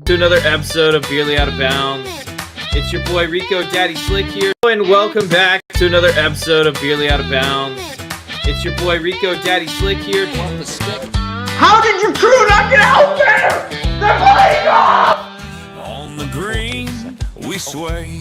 To another episode of Barely Out of Bounds. It's your boy Rico Daddy Slick here, and welcome back to another episode of Barely Out of Bounds. It's your boy Rico Daddy Slick here. How did your crew not get out there? They're playing off! On the green, we sway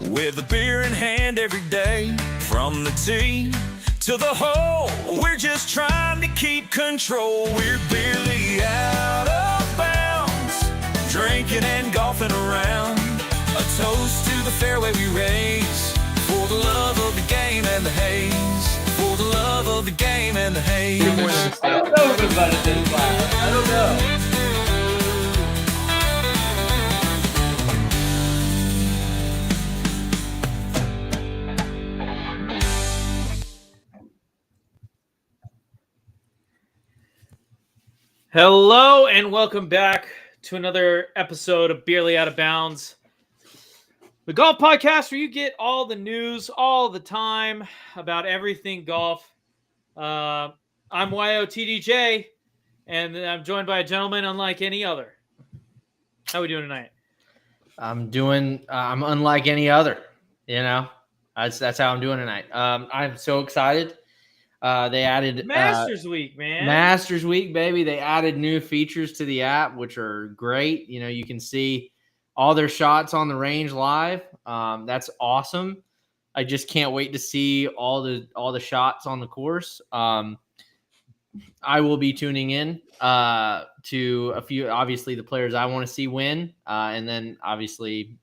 with a beer in hand every day. From the tee to the hole, we're just trying to keep control. We're barely out of bounds, drinking and golfing around. A toast to the fairway we raise, for the love of the game and the haze. For the love of the game and the haze. I don't know about it this time. I don't know. Hello and welcome back to another episode of Barely Out of Bounds, the golf podcast where you get all the news all the time about everything golf. I'm YOTDJ, and I'm joined by a gentleman unlike any other. How are we doing tonight? I'm unlike any other, that's how I'm doing tonight. I'm so excited. They added Masters Week, man. Masters Week, baby. They added new features to the app, which are great. You can see all their shots on the range live. That's awesome. I just can't wait to see all the shots on the course. I will be tuning in to a few, obviously the players I want to see win, and then obviously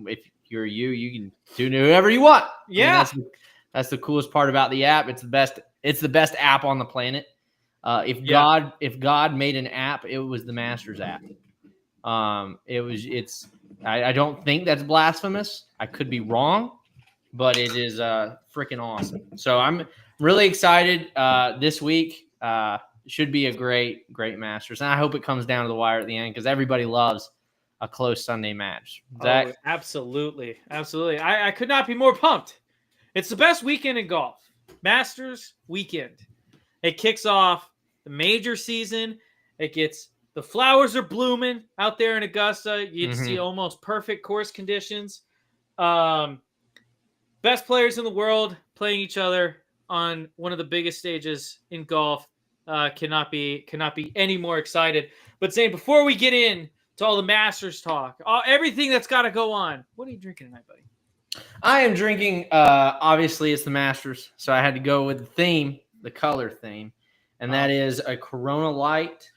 if you're you can tune in whoever you want. Yeah, that's the coolest part about the app. It's the best. It's the best app on the planet. If God made an app, it was the Masters app. I don't think that's blasphemous. I could be wrong, but it is freaking awesome. So I'm really excited. This week should be a great Masters, and I hope it comes down to the wire at the end because everybody loves a close Sunday match. Zach? Oh, absolutely. I could not be more pumped. It's the best weekend in golf. Masters weekend. It kicks off the major season. The flowers are blooming out there in Augusta. You see almost perfect course conditions. Best players in the world playing each other on one of the biggest stages in golf. Cannot be any more excited. But Zane, before we get in to all the Masters talk, everything that's got to go on, what are you drinking tonight, buddy? I am drinking, obviously it's the Masters, so I had to go with the theme, the color theme, and that is a Corona Light.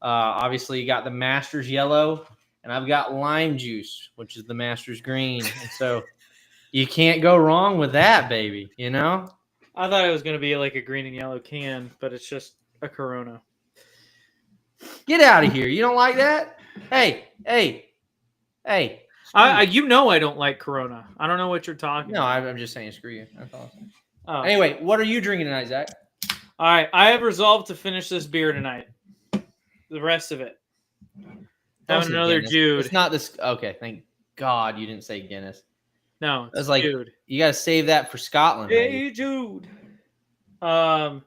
Obviously you got the Masters yellow, and I've got lime juice, which is the Masters green. And so you can't go wrong with that, baby, I thought it was going to be like a green and yellow can, but it's just a Corona. Get out of here. You don't like that? Hey. I don't like Corona. I don't know what you're talking about. I'm just saying screw you. That's awesome. Oh. Anyway, what are you drinking tonight, Zach? All right. I have resolved to finish this beer tonight. The rest of it. Having another Guinness. Jude. It's not this. Okay, thank God you didn't say Guinness. No, It's like Jude. You got to save that for Scotland. Hey, Jude. But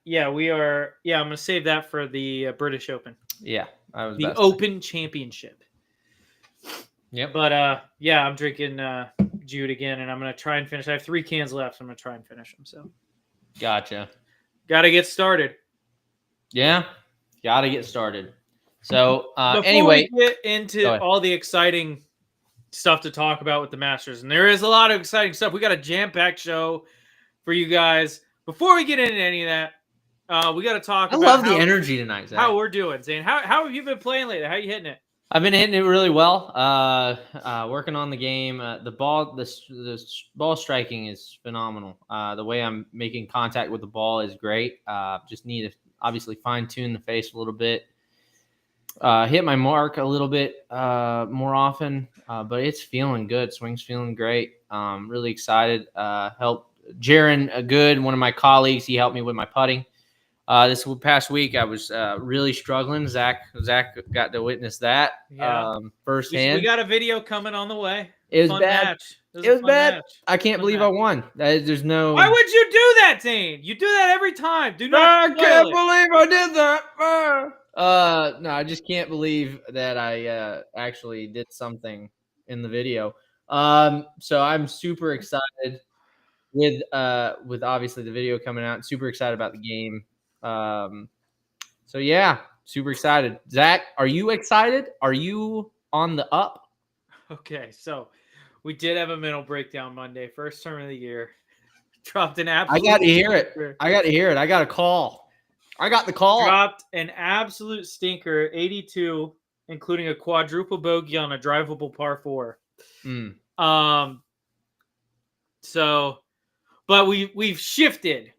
yeah, we are. Yeah, I'm going to save that for the British Open. Yeah. The Open Championship. Yep. But I'm drinking Jude again, and I'm going to try and finish. I have 3 cans left. So I'm going to try and finish them. So, Gotcha. Got to get started. Yeah, got to get started. So Before anyway, we get into all the exciting stuff to talk about with the Masters. And there is a lot of exciting stuff. We got a jam-packed show for you guys. Before we get into any of that, we got to talk about love the energy tonight, Zach. how we're doing, Zane. How have you been playing lately? How are you hitting it? I've been hitting it really well. Working on the game. The ball striking is phenomenal. The way I'm making contact with the ball is great. Just need to obviously fine tune the face a little bit. Hit my mark a little bit more often, but it's feeling good. Swing's feeling great. Really excited. Help Jaron Good, one of my colleagues. He helped me with my putting. This past week, I was really struggling. Zach got to witness that firsthand. We got a video coming on the way. It was Fun bad. Match. It was bad. Match. I can't believe I won. There's no. Why would you do that, Zane? You do that every time. Do not. I can't believe I did that. No, I just can't believe that I actually did something in the video. So I'm super excited with obviously the video coming out. Super excited about the game. So yeah, super excited. Zach, are you excited? Are you on the up? Okay, so we did have a mental breakdown Monday, first term of the year. Dropped an absolute. I got to hear it. I got a call. I got the call. Dropped an absolute stinker, 82, including a quadruple bogey on a drivable par 4. So, but we've shifted.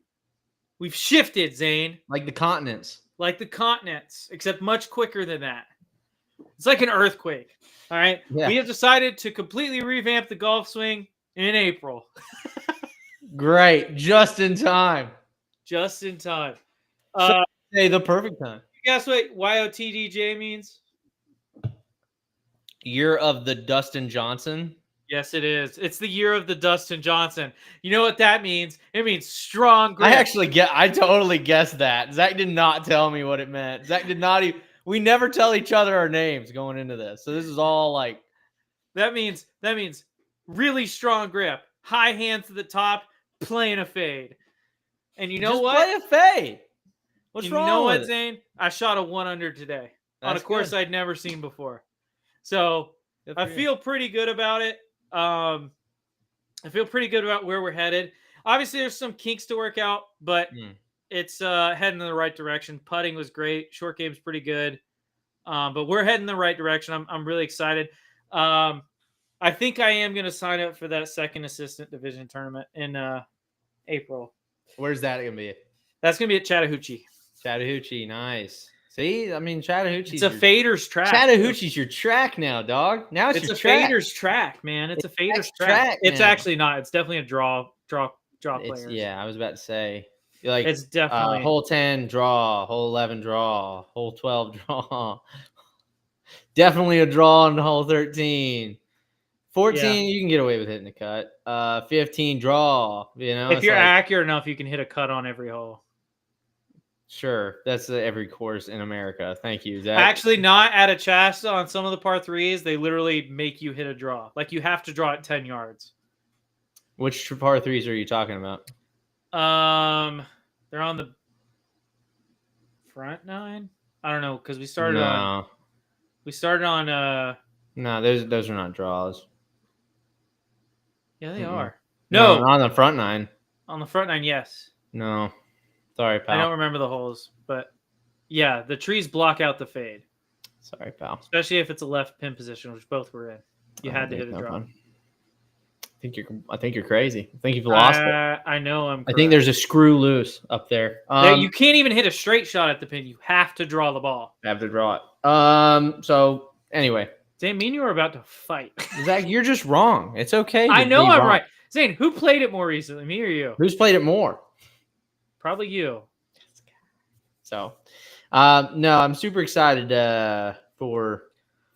We've shifted, Zane. Like the continents. Like the continents, except much quicker than that. It's like an earthquake. All right. Yeah. We have decided to completely revamp the golf swing in April. Great. Just in time. Just in time. Hey, the perfect time. Guess what YOTDJ means? Year of the Dustin Johnson. Yes, it is. It's the year of the Dustin Johnson. You know what that means? It means strong grip. I totally guessed that. Zach did not tell me what it meant. Zach did not even. We never tell each other our names going into this. So this is all like. That means really strong grip. High hands to the top, playing a fade. And you know just what? Play a fade. What's wrong? You know with what, Zane? I shot a 1 under today on a That's course good. I'd never seen before. So I feel pretty good about it. I feel pretty good about where we're headed. Obviously, there's some kinks to work out, but it's heading in the right direction. Putting was great. Short game's pretty good. But we're heading in the right direction. I'm really excited. I think I am going to sign up for that second assistant division tournament in April. Where's that going to be? That's going to be at Chattahoochee. Chattahoochee, nice. See, I mean, Chattahoochee. It's a fader's track. Chattahoochee's your track now, dog. Now it's your track. Fader's track, man. It's a fader's track. It's actually not. It's definitely a draw player. Yeah, I was about to say. Like it's definitely hole 10 draw, hole 11 draw, hole 12 draw. Definitely a draw on hole 13. 14, you can get away with hitting the cut. 15 draw. You know, if you're accurate enough, you can hit a cut on every hole. Sure, that's every course in America. Thank you, Zach. Actually, not at a Shasta on some of the par 3s. They literally make you hit a draw. Like you have to draw at 10 yards. Which par 3s are you talking about? They're on the front 9. I don't know because we started on. No, those are not draws. Yeah, they are. No, on the front 9. On the front 9, yes. No. Sorry, pal. I don't remember the holes, but yeah, the trees block out the fade. Sorry, pal. Especially if it's a left pin position, which both were in. You had to hit a draw. I think you're crazy. I think you've lost it. I know I'm correct. I think there's a screw loose up there. You can't even hit a straight shot at the pin. You have to draw the ball. Have to draw it. So anyway. Zane, me and you are about to fight. Zach, you're just wrong. It's okay. I know I'm right. Zane, who played it more recently, me or you? Who's played it more? Probably you. So, no, I'm super excited for.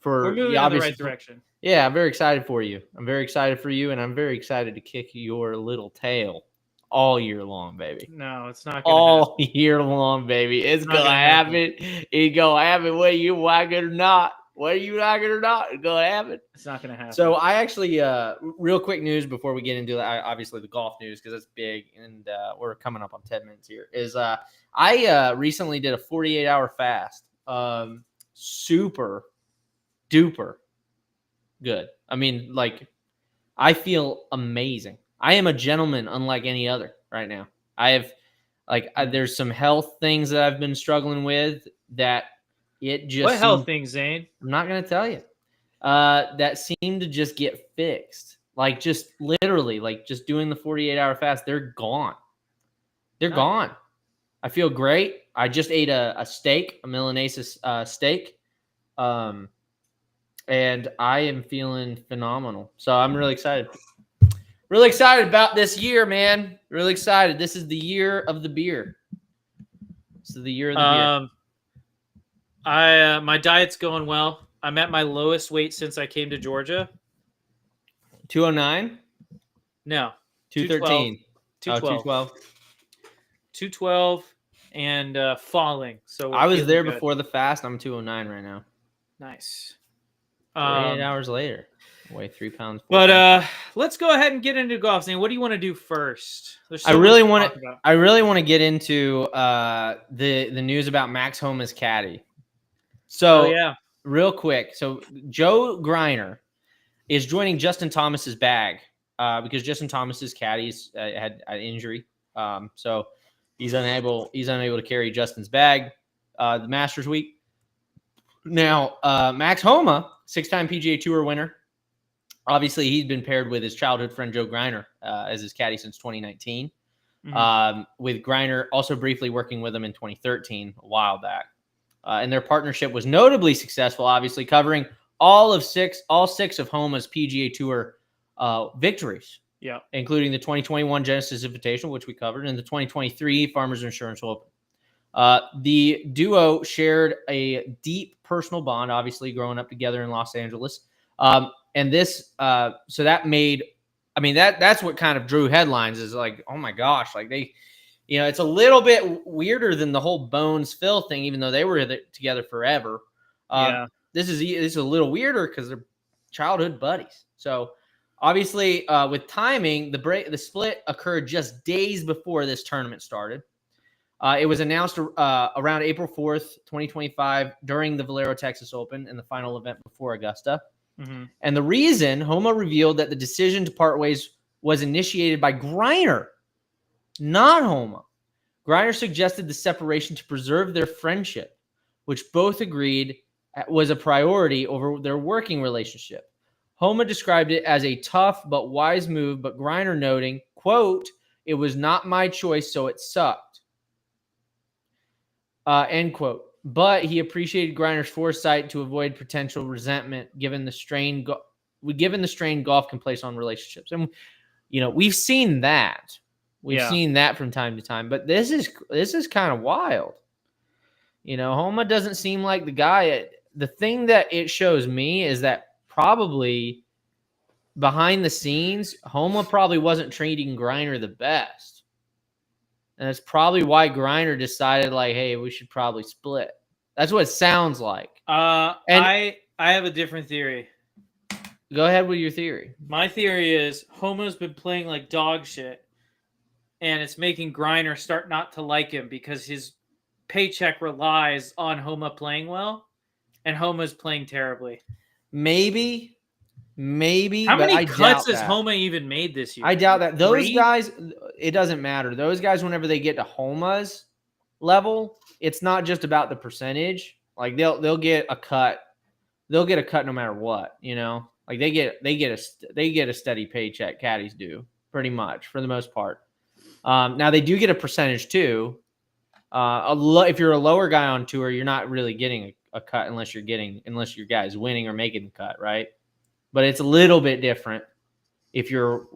We're moving in the right direction. Yeah, I'm very excited for you. I'm very excited for you, and I'm very excited to kick your little tail all year long, baby. No, it's not all year long, baby. It's gonna happen. It's gonna happen whether you like it or not. Whether you like it or not, it's gonna happen. It's not gonna happen. So I actually, real quick news before we get into obviously the golf news because it's big, and we're coming up on 10 minutes here. Is I recently did a 48-hour fast. Super duper good. I mean, like, I feel amazing. I am a gentleman unlike any other right now. I have, there's some health things that I've been struggling with that it just What health thing, Zane? I'm not going to tell you. That seem to just get fixed. Like, just literally, like, just doing the 48-hour fast, they're gone. They're Nice. gone. I feel great. I just ate a steak, a Milanese steak. And I am feeling phenomenal. So I'm really excited. Really excited about this year, man. Really excited. This is the year of the beer. This is the year of the beer. My diet's going well. I'm at my lowest weight since I came to Georgia. 209? No, 213. 212. 212. 212 and falling. So we're I was feeling there good. before the fast. I'm 209 right now. Nice. 48 hours later. I weigh 3 pounds. But let's go ahead and get into golf. Zane, what do you want to do first? There's so I really much to want talk to. about. I really want to get into the news about Max Homa's caddy. So Oh yeah, real quick. So Joe Griner is joining Justin Thomas's bag because Justin Thomas's caddies had an injury. So he's unable to carry Justin's bag the Masters week. Now Max Homa, 6-time PGA Tour winner. Obviously, he's been paired with his childhood friend Joe Griner as his caddy since 2019. With Griner also briefly working with him in 2013, a while back. And their partnership was notably successful, obviously covering all six of Homa's PGA Tour victories. Yeah, including the 2021 Genesis Invitational, which we covered, and the 2023 Farmers Insurance Open. The duo shared a deep personal bond, obviously growing up together in Los Angeles. And this, so that made, I mean, that's what kind of drew headlines is like, oh my gosh, like they, it's a little bit weirder than the whole Bones Phil thing, even though they were together forever. yeah. This is a little weirder because they're childhood buddies. So obviously, with timing, the split occurred just days before this tournament started. It was announced around April 4th, 2025, during the Valero Texas Open and the final event before Augusta. Mm-hmm. And the reason, Homa revealed that the decision to part ways was initiated by Griner, not Homa. Griner suggested the separation to preserve their friendship, which both agreed was a priority over their working relationship. Homa described it as a tough but wise move, but Griner noting, quote, "It was not my choice, so it sucked." End quote. But he appreciated Griner's foresight to avoid potential resentment given the strain golf can place on relationships. And we've seen that. We've seen that from time to time, but this is kind of wild. Homa doesn't seem like the guy. The thing that it shows me is that probably behind the scenes, Homa probably wasn't treating Griner the best. And that's probably why Griner decided, like, hey, we should probably split. That's what it sounds like. I have a different theory. Go ahead with your theory. My theory is Homa's been playing like dog shit, and it's making Griner start not to like him because his paycheck relies on Homa playing well, and Homa's playing terribly. Maybe. How many cuts has Homa even made this year? I doubt that. Those 3? guys, it doesn't matter. Those guys, whenever they get to Homa's level, it's not just about the percentage. Like they'll get a cut. They'll get a cut no matter what. Like they get a steady paycheck. Caddies do pretty much for the most part. Now they do get a percentage too. If you're a lower guy on tour, you're not really getting a cut unless your guy's winning or making the cut, right? But it's a little bit different if you're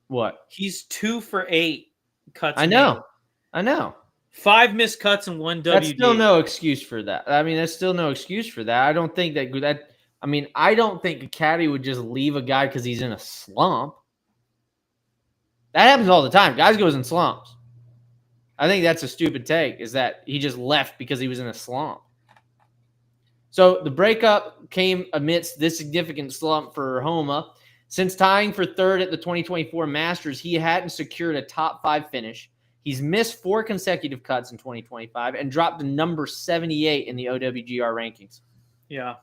what? He's 2 for 8 cuts. I know. 5 missed cuts and 1 WD. That's still no excuse for that. I mean, that's still no excuse for that. I don't think that. I mean, I don't think a caddy would just leave a guy because he's in a slump. That happens all the time. Guys goes in slumps. I think that's a stupid take. Is that he just left because he was in a slump. So the breakup came amidst this significant slump for Homa. Since tying for third at the 2024 Masters, he hadn't secured a top 5 finish. He's missed 4 consecutive cuts in 2025 and dropped to number 78 in the OWGR rankings. Yeah.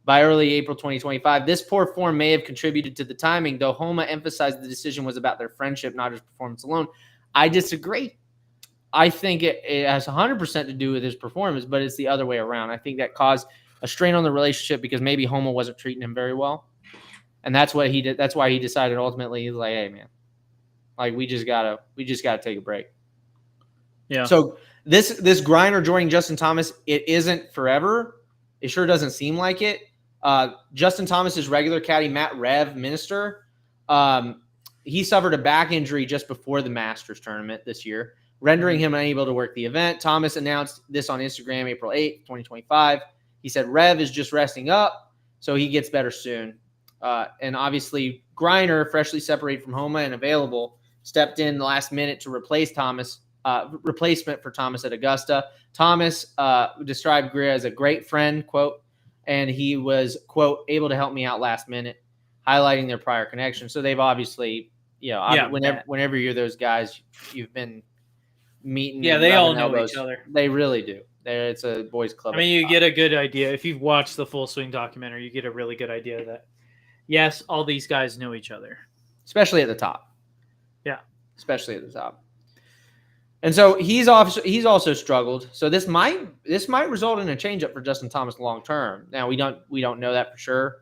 by early April 2025. This poor form may have contributed to the timing, though Homa emphasized the decision was about their friendship, not his performance alone. I disagree. I think it has 100% to do with his performance, but it's the other way around. I think that caused a strain on the relationship because maybe Homa wasn't treating him very well. And that's what he did. That's why he decided ultimately, he's like, hey, man, like we just gotta take a break. Yeah. So this Griner joining Justin Thomas, it isn't forever. It sure doesn't seem like it. Justin Thomas's regular caddy, Matt Rev Minister, he suffered a back injury just before the Masters tournament this year, rendering him unable to work the event. Thomas announced this on Instagram April 8th, 2025. He said Rev is just resting up, so he gets better soon. And obviously, Griner, freshly separated from Homa and available, stepped in the last minute to replace Thomas, replacement for Thomas at Augusta. Thomas described Greer as a great friend, quote, and he was, quote, able to help me out last minute, highlighting their prior connection. So they've obviously, whenever you're those guys, you've been meeting. Yeah, they all know each other. They really do. It's a boys' club. I mean, you get a good idea. If you've watched the Full Swing documentary, you get a really good idea that, yes, all these guys know each other. Especially at the top. Yeah. Especially at the top. And so he's also struggled. So this might result in a changeup for Justin Thomas long term. Now we don't know that for sure,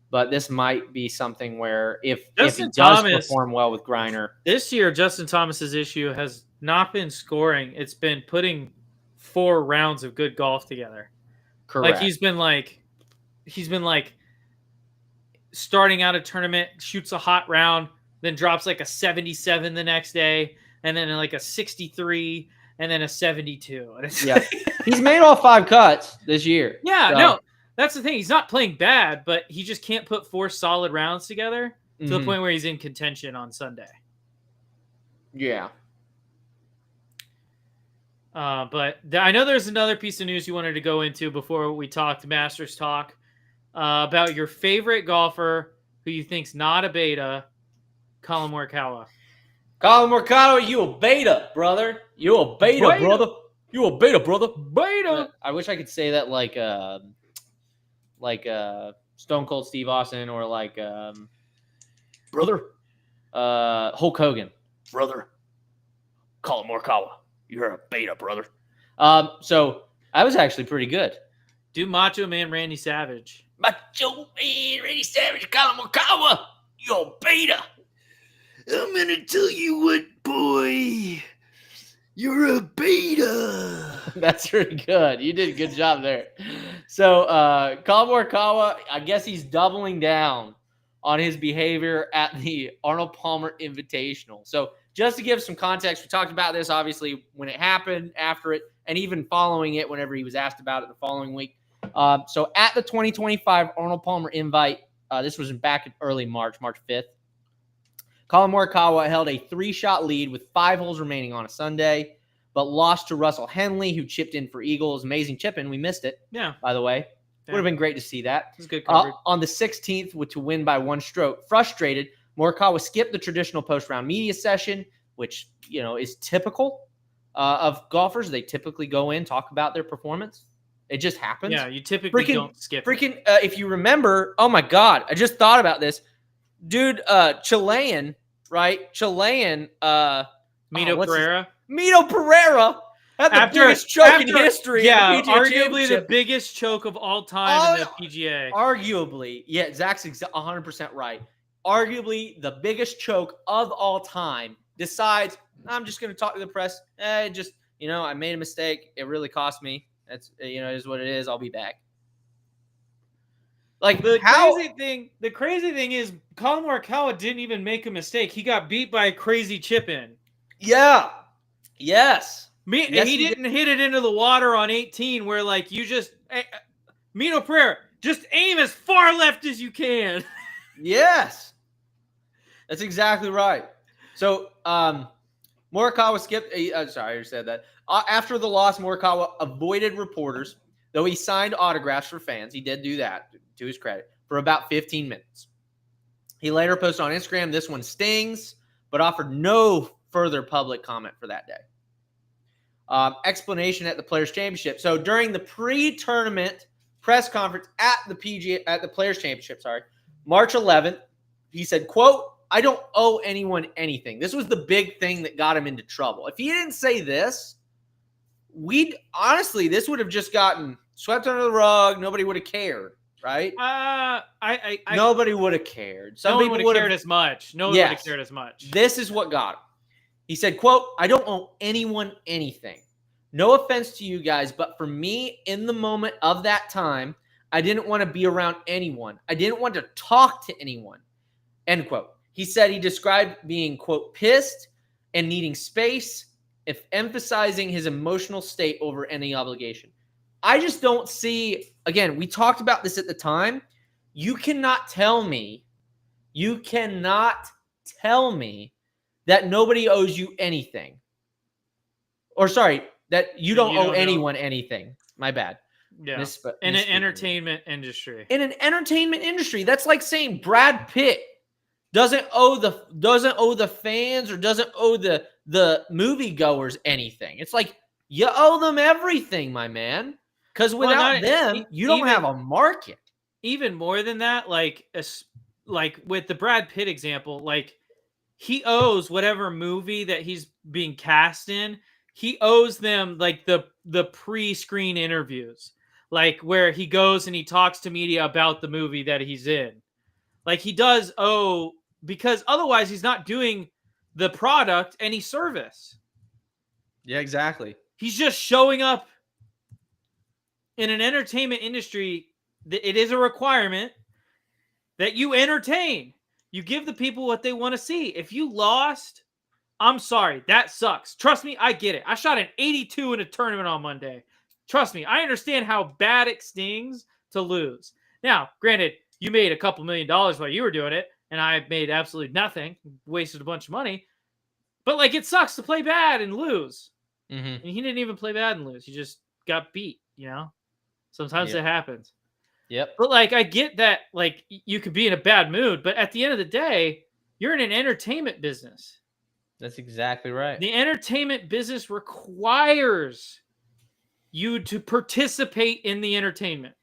but this might be something where if he does perform well with Griner. This year, Justin Thomas's issue has not been scoring. It's been putting 4 rounds of good golf together. Correct. Like he's been like starting out a tournament, shoots a hot round, then drops like a 77 the next day, and then like a 63, and then a 72. And it's he's made all 5 cuts this year. Yeah, so. No, that's the thing. He's not playing bad, but he just can't put 4 solid rounds together to the point where he's in contention on Sunday. Yeah. But I know there's another piece of news you wanted to go into before we talked Masters talk about your favorite golfer who you think's not a beta, Colin Morikawa. Colin Morikawa, you a beta, brother. You a beta, brother. You a beta, brother. Beta. I wish I could say that like Stone Cold Steve Austin or like brother. Hulk Hogan. Brother. Colin Morikawa. You're a beta, brother. So I was actually pretty good. Do Macho Man Randy Savage. Macho Man Randy Savage, Colin Morikawa. You're a beta. I'm going to tell you what, boy. You're a beta. That's pretty good. You did a good job there. So Colin Morikawa, I guess he's doubling down on his behavior at the Arnold Palmer Invitational. So just to give some context, we talked about this, obviously, when it happened, after it, and even following it whenever he was asked about it the following week. So at the 2025 Arnold Palmer Invite, this was back in early March 5th, Colin Morikawa held a 3-shot lead with 5 holes remaining on a Sunday, but lost to Russell Henley, who chipped in for Eagles. Amazing chip in. We missed it, by the way. Would have been great to see that. It was good coverage. On the 16th, to win by 1 stroke. Frustrated, Morikawa skipped the traditional post-round media session, which, is typical of golfers. They typically go in, talk about their performance. It just happens. Yeah, you typically don't skip. If you remember, oh my God, I just thought about this. Dude, Chilean, right? Chilean. Mito Pereira. Mito Pereira had the biggest choke in history. Yeah, arguably the biggest choke of all time in the PGA. Arguably, yeah, Zach's 100% right. Arguably the biggest choke of all time. Decides, I'm just going to talk to the press. I made a mistake. It really cost me. That's, it is what it is. I'll be back. Like the crazy thing is Colin Morikawa didn't even make a mistake. He got beat by a crazy chip in. Yeah. Yes. He didn't hit it into the water on 18 where Mito Pereira, just aim as far left as you can. Yes. That's exactly right. So Morikawa skipped. Sorry, I already said that. After the loss, Morikawa avoided reporters, though he signed autographs for fans. He did do that, to his credit, for about 15 minutes. He later posted on Instagram, "This one stings," but offered no further public comment for that day. Explanation at the Players' Championship. So during the pre-tournament press conference at the Players Championship, March 11th. He said, quote, "I don't owe anyone anything." This was the big thing that got him into trouble. If he didn't say this, this would have just gotten swept under the rug. Nobody would have cared, right? Nobody would have cared. Some people would have cared as much. No one would have cared as much. This is what got him. He said, quote, "I don't owe anyone anything. No offense to you guys, but for me, in the moment of that time, I didn't want to be around anyone. I didn't want to talk to anyone." End quote. He said he described being, quote, "pissed and needing space, if emphasizing his emotional state over any obligation." I just don't see, again, we talked about this at the time. You cannot tell me that nobody owes you anything. Or sorry, that you don't owe anyone anything. My bad. Yeah. In an entertainment industry. In an entertainment industry, that's like saying Brad Pitt doesn't owe the fans or doesn't owe the moviegoers anything. It's like you owe them everything, my man. Because without them, you don't have a market. Even more than that, like with the Brad Pitt example, like he owes whatever movie that he's being cast in. He owes them like the pre-screen interviews, like where he goes and he talks to media about the movie that he's in. Like he does owe, because otherwise he's not doing the product any service. Yeah, exactly. He's just showing up in an entertainment industry. It is a requirement that you entertain. You give the people what they want to see. If you lost, I'm sorry. That sucks. Trust me, I get it. I shot an 82 in a tournament on Monday. Trust me, I understand how bad it stings to lose. Now, granted, you made a couple $1 million while you were doing it, and I made absolutely nothing, wasted a bunch of money. But like, it sucks to play bad and lose. Mm-hmm. And he didn't even play bad and lose. He just got beat, Sometimes it happens. Yep. But like, I get that, like, you could be in a bad mood, but at the end of the day, you're in an entertainment business. That's exactly right. The entertainment business requires you to participate in the entertainment.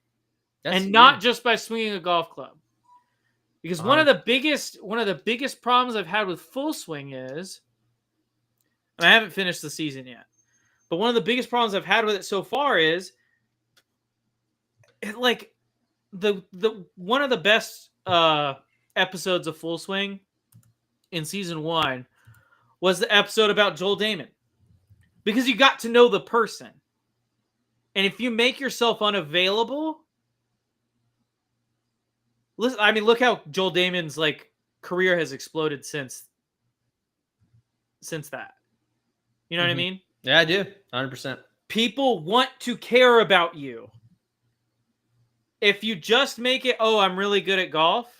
Not just by swinging a golf club. Because one of the biggest problems I've had with Full Swing is, and I haven't finished the season yet, but one of the biggest problems I've had with it so far is, like, the one of the best episodes of Full Swing in season 1 was the episode about Joel Damon, because you got to know the person. And if you make yourself unavailable, listen, I mean, look how Joel Damon's like career has exploded since that. You know what I mean? Yeah, I do. 100%. People want to care about you. If you just make it, oh, I'm really good at golf,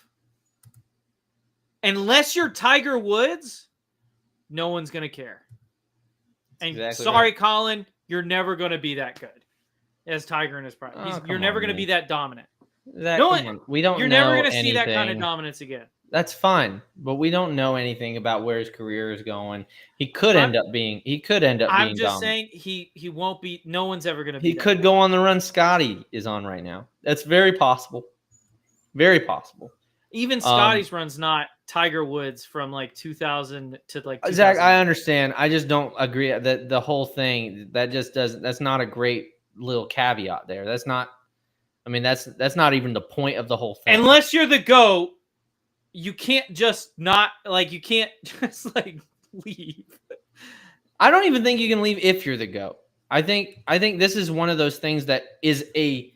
unless you're Tiger Woods, no one's going to care. And exactly sorry, right. Colin, you're never going to be that good as Tiger in his prime. You're never going to be that dominant. We don't. You're never going to see that kind of dominance again. That's fine, but we don't know anything about where his career is going. He could end up being. I'm just saying he won't be. No one's ever going to be. He could go on the run Scotty is on right now. That's very possible. Very possible. Even Scotty's run's not Tiger Woods from like 2000 to like 2000. Zach, I understand. I just don't agree that the whole thing that just doesn't. That's not a great little caveat there. That's not. I mean, that's not even the point of the whole thing. Unless you're the GOAT, you can't just not like you can't just like leave. I don't even think you can leave if you're the GOAT. I think this is one of those things that is a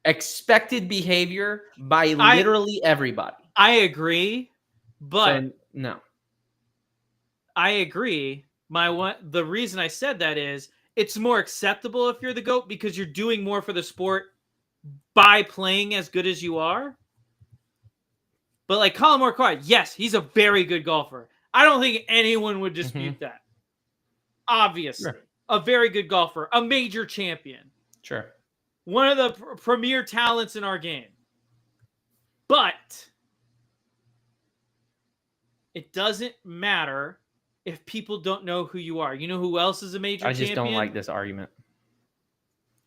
expected behavior by literally everybody. I agree, but no. I agree. The reason I said that is it's more acceptable if you're the GOAT because you're doing more for the sport by playing as good as you are. But like Colin Morikawa, yes, he's a very good golfer. I don't think anyone would dispute that. Obviously, sure. A very good golfer, a major champion. Sure. One of the premier talents in our game. But it doesn't matter if people don't know who you are. You know who else is a major champion? I just don't like this argument.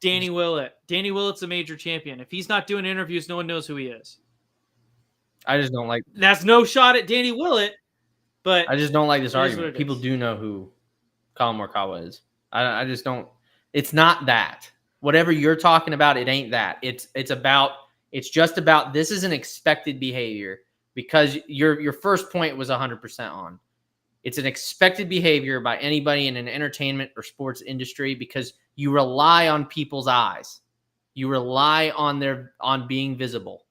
Danny Willett. Danny Willett's a major champion. If he's not doing interviews, no one knows who he is. I just don't like. That's no shot at Danny Willett, but I just don't like this it is what argument. it People is. do know who Colin Morikawa is. I just don't. It's not that. Whatever you're talking about, it ain't that. It's just about this is an expected behavior because your first point was 100% on. It's an expected behavior by anybody in an entertainment or sports industry because you rely on people's eyes. You rely on being visible,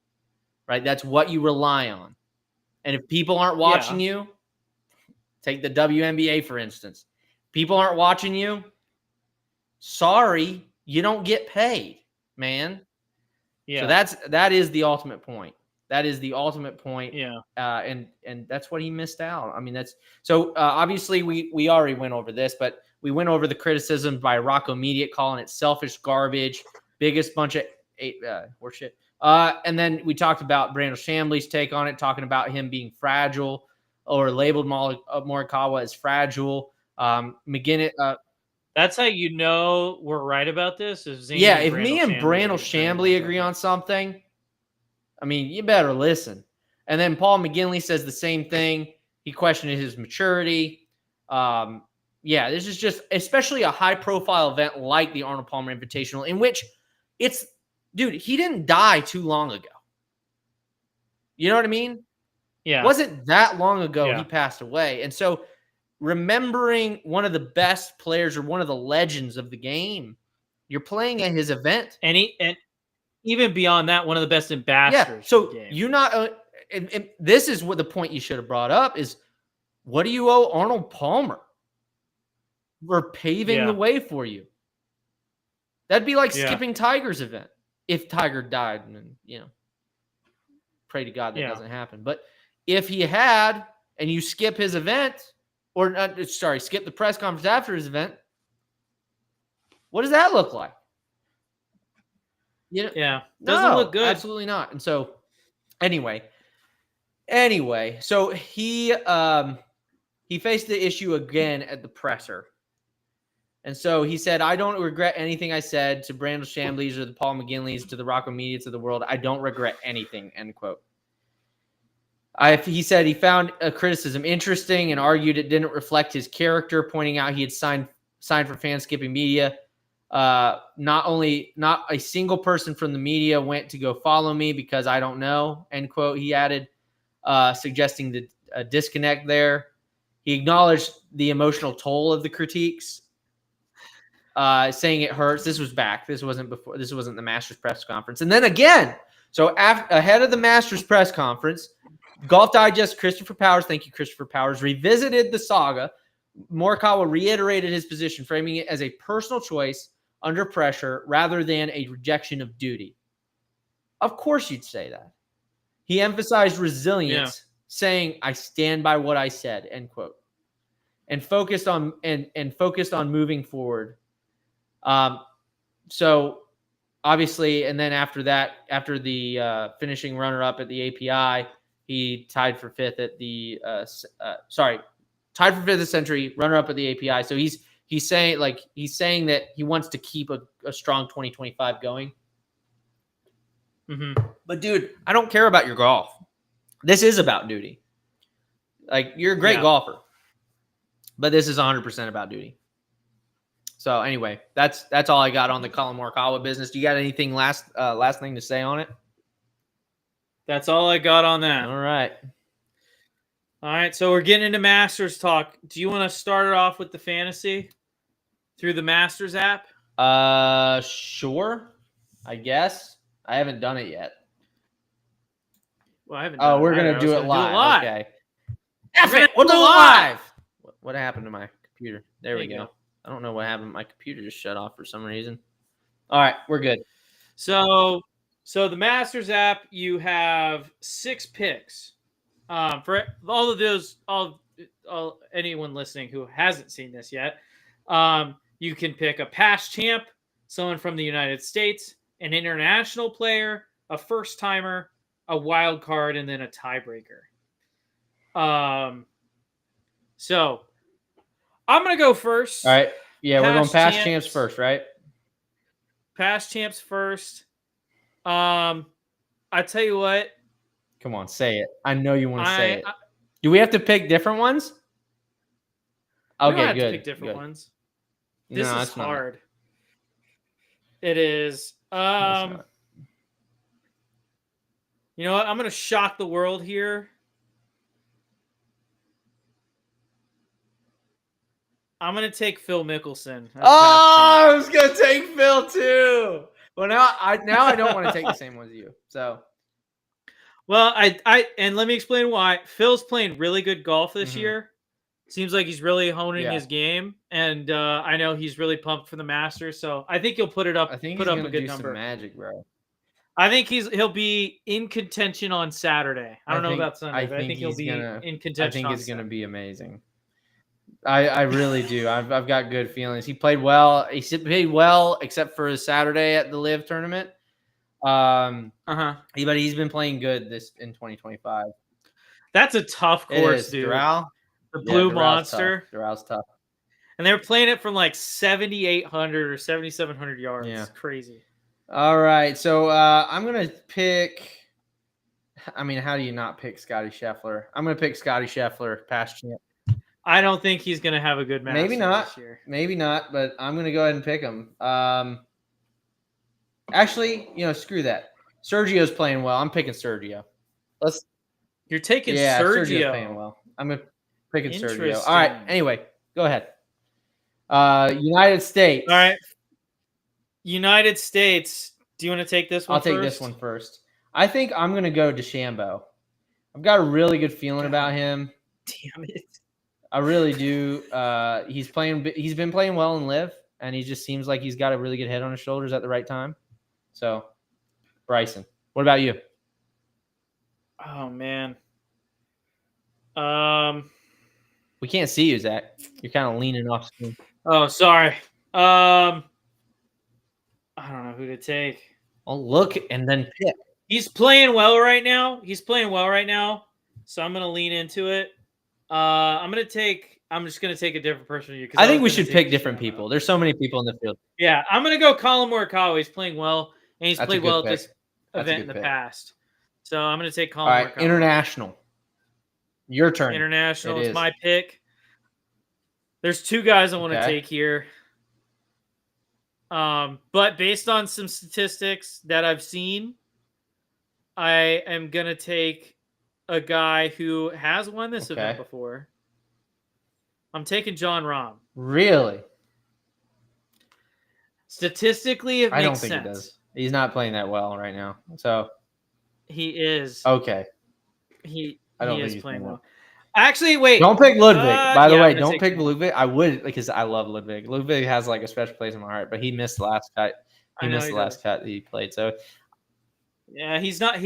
right? That's what you rely on. And if people aren't watching you, take the WNBA for instance. People aren't watching you. Sorry, you don't get paid, man. Yeah. So that is the ultimate point. That is the ultimate point. Yeah. And that's what he missed out. I mean, that's so obviously we already went over this, but we went over the criticism by Rocco Media calling it selfish garbage, biggest bunch of horseshit. And then we talked about Brandel Chambly's take on it, talking about him being fragile or labeled Morikawa as fragile. McGinnis. That's how you know we're right about this. Is Zane Yeah, and if me and Brandel Chambly agree on something, I mean, you better listen. And then Paul McGinley says the same thing. He questioned his maturity. Yeah, this is just, especially a high-profile event like the Arnold Palmer Invitational, in which dude, he didn't die too long ago. You know what I mean? Yeah. It wasn't that long ago Yeah. he passed away. And so remembering one of the best players or one of the legends of the game, you're playing at his event. And even beyond that, one of the best ambassadors. Yeah. of So the game. you're not, and this is what the point you should have brought up is, what do you owe Arnold Palmer? We're paving the way for you. That'd be like skipping Tiger's event if Tiger died, and pray to God that doesn't happen. But if he had, and you skip his event, or skip the press conference after his event, what does that look like? Doesn't No, look good. Absolutely not. And so, anyway, so he faced the issue again at the presser. And so he said, I don't regret anything I said to Brandel Chambly's or the Paul McGinleys, to the Rocco Medias of the world. I don't regret anything, end quote. He said he found a criticism interesting and argued it didn't reflect his character, pointing out he had signed for Fanskipping Media. Not a single person from the media went to go follow me because I don't know, end quote. He added, suggesting the disconnect there. He acknowledged the emotional toll of the critiques, saying it hurts. This was back. This wasn't before. This wasn't the Masters press conference. And then again, so ahead of the Masters press conference, Golf Digest, Christopher Powers, thank you, Christopher Powers, revisited the saga. Morikawa reiterated his position, framing it as a personal choice under pressure rather than a rejection of duty. Of course you'd say that. He emphasized resilience, saying, I stand by what I said, end quote. And focused on moving forward. So obviously, and then after that, after the finishing runner-up at the API, he tied for fifth at the tied for fifth at the Century, runner-up at the API. So he's saying that he wants to keep a strong 2025 going. Mm-hmm. But dude, I don't care about your golf. This is about duty. Like, you're a great golfer, but this is 100% about duty. So anyway, that's all I got on the Colin Morikawa business. Do you got anything last thing to say on it? That's all I got on that. All right. All right, so we're getting into Masters talk. Do you want to start it off with the fantasy through the Masters app? Sure. I guess. I haven't done it yet. Well, I haven't. Oh, we're gonna do it live. Okay. We'll do it live. What happened to my computer? There we go. I don't know what happened. My computer just shut off for some reason. All right, we're good. So the Masters app, you have 6 picks. For all of those, anyone listening who hasn't seen this yet, you can pick a past champ, someone from the United States, an international player, a first timer, a wild card, and then a tiebreaker. So I'm gonna go first. All right. Yeah, we're going past champs champs first, right? Past champs first. I tell you what. Come on, say it. I know you want to say it. I Do we have to pick different ones? we don't Okay, have good. to pick different good. ones. This No, is it's not. hard. It is. It's not. You know what? I'm gonna shock the world here. I'm gonna take Phil Mickelson. as past champ. I was gonna take Phil too. Well, now I don't want to take the same one as you. So Well, and let me explain why. Phil's playing really good golf this Mhm. year. Seems like he's really honing Yeah. his game, and I know he's really pumped for the Masters. So I think he'll put it up. I think put he's up gonna a good do number. some magic, bro. I think he'll be in contention on Saturday. I don't know about Sunday, but I think he'll he's be gonna. in I contention. think it's gonna be amazing. I really do. I've got good feelings. He played well. He played well, except for his Saturday at the Live tournament. But he's been playing good in 2025. That's a tough course, dude. Doral? The Blue Doral's Monster. Tough. Doral's tough. And they were playing it from like 7,800 or 7,700 yards. Yeah. Crazy. All right. So I'm going to pick. I mean, how do you not pick Scotty Scheffler? I'm going to pick Scotty Scheffler, past champ. I don't think he's going to have a good Masters Maybe not. this year. Maybe not, but I'm going to go ahead and pick him. Actually, screw that. Sergio's playing well. I'm picking Sergio. You're taking Sergio's Sergio. playing well. I'm going to pick Sergio. Interesting. All right. Anyway, go ahead. United States. All right. United States. Do you want to take this one I'll take this one first. I think I'm going to go DeChambeau. I've got a really good feeling about him. Damn it. I really do. He's been playing well in Live, and he just seems like he's got a really good head on his shoulders at the right time. So, Bryson, what about you? Oh man. We can't see you, Zach. You're kind of leaning off screen. Oh, sorry. I don't know who to take. I'll look and then pick. He's playing well right now. So I'm gonna lean into it. I'm just gonna take a different person. I think we should pick different people. There's so many people in the field. Yeah, I'm gonna go Colin Morikawa. He's playing well, and he's That's played a good well pick. at this That's a event in good the pick. past. So I'm gonna take All Colin right, Morikawa. international. Your turn. International It is is. my pick. There's two guys I want to Okay. take here. But based on some statistics that I've seen, I am gonna take a guy who has won this event Okay. before. I'm taking John Rahm. Really? Statistically, it I don't makes think sense. it does. He's not playing that well right now. So, He is. okay. He I don't think is he's playing playing well. Actually, wait. Don't pick Ludwig. By the yeah, way, I'm gonna don't take pick him. Ludwig. I would, because I love Ludwig. Ludwig has like a special place in my heart, but he missed the last cut. I know he does. Cut that he played. So Yeah, he's not.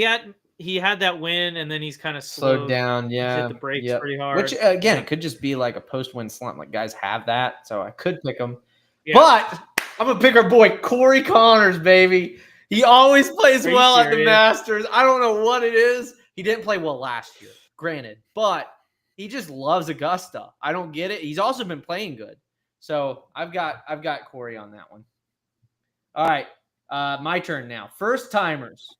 He had that win, and then he's kind of slowed down. Yeah. hit the brakes Yep. pretty hard. Which again, it could just be like a post-win slump. Like guys have that, so I could pick him. Yeah. But I'm gonna pick our boy Corey Connors, baby. He always plays Are you well at the serious? Masters. I don't know what it is. He didn't play well last year, granted, but he just loves Augusta. I don't get it. He's also been playing good. So I've got Corey on that one. All right. My turn now. First timers.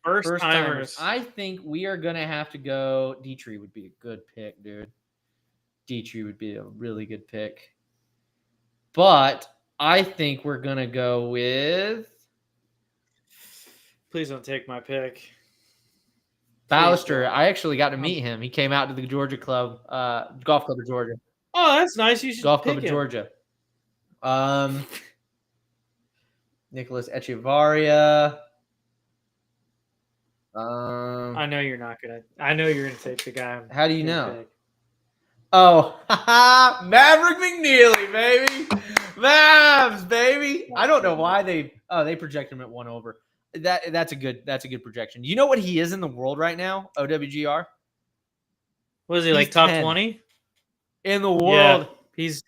First timers. I think we are gonna have to go. Dietrich would be a good pick, dude. Dietrich would be a really good pick. But I think we're gonna go with Please don't take my pick. Ballister. I actually got to meet him. He came out to the Georgia Club, Golf Club of Georgia. Oh, that's nice. You should Golf pick Club of him. Georgia. Nicholas Echevarria. I know you're not gonna. I know you're gonna take the guy. I'm How do you gonna know? pick. Oh, Maverick McNeely, baby. Mavs, baby. I don't know why they project him at 1 over. That's a good projection. Do you know what he is in the world right now? OWGR? What is he He's like? Top 10. 20 In the world. Yeah, he's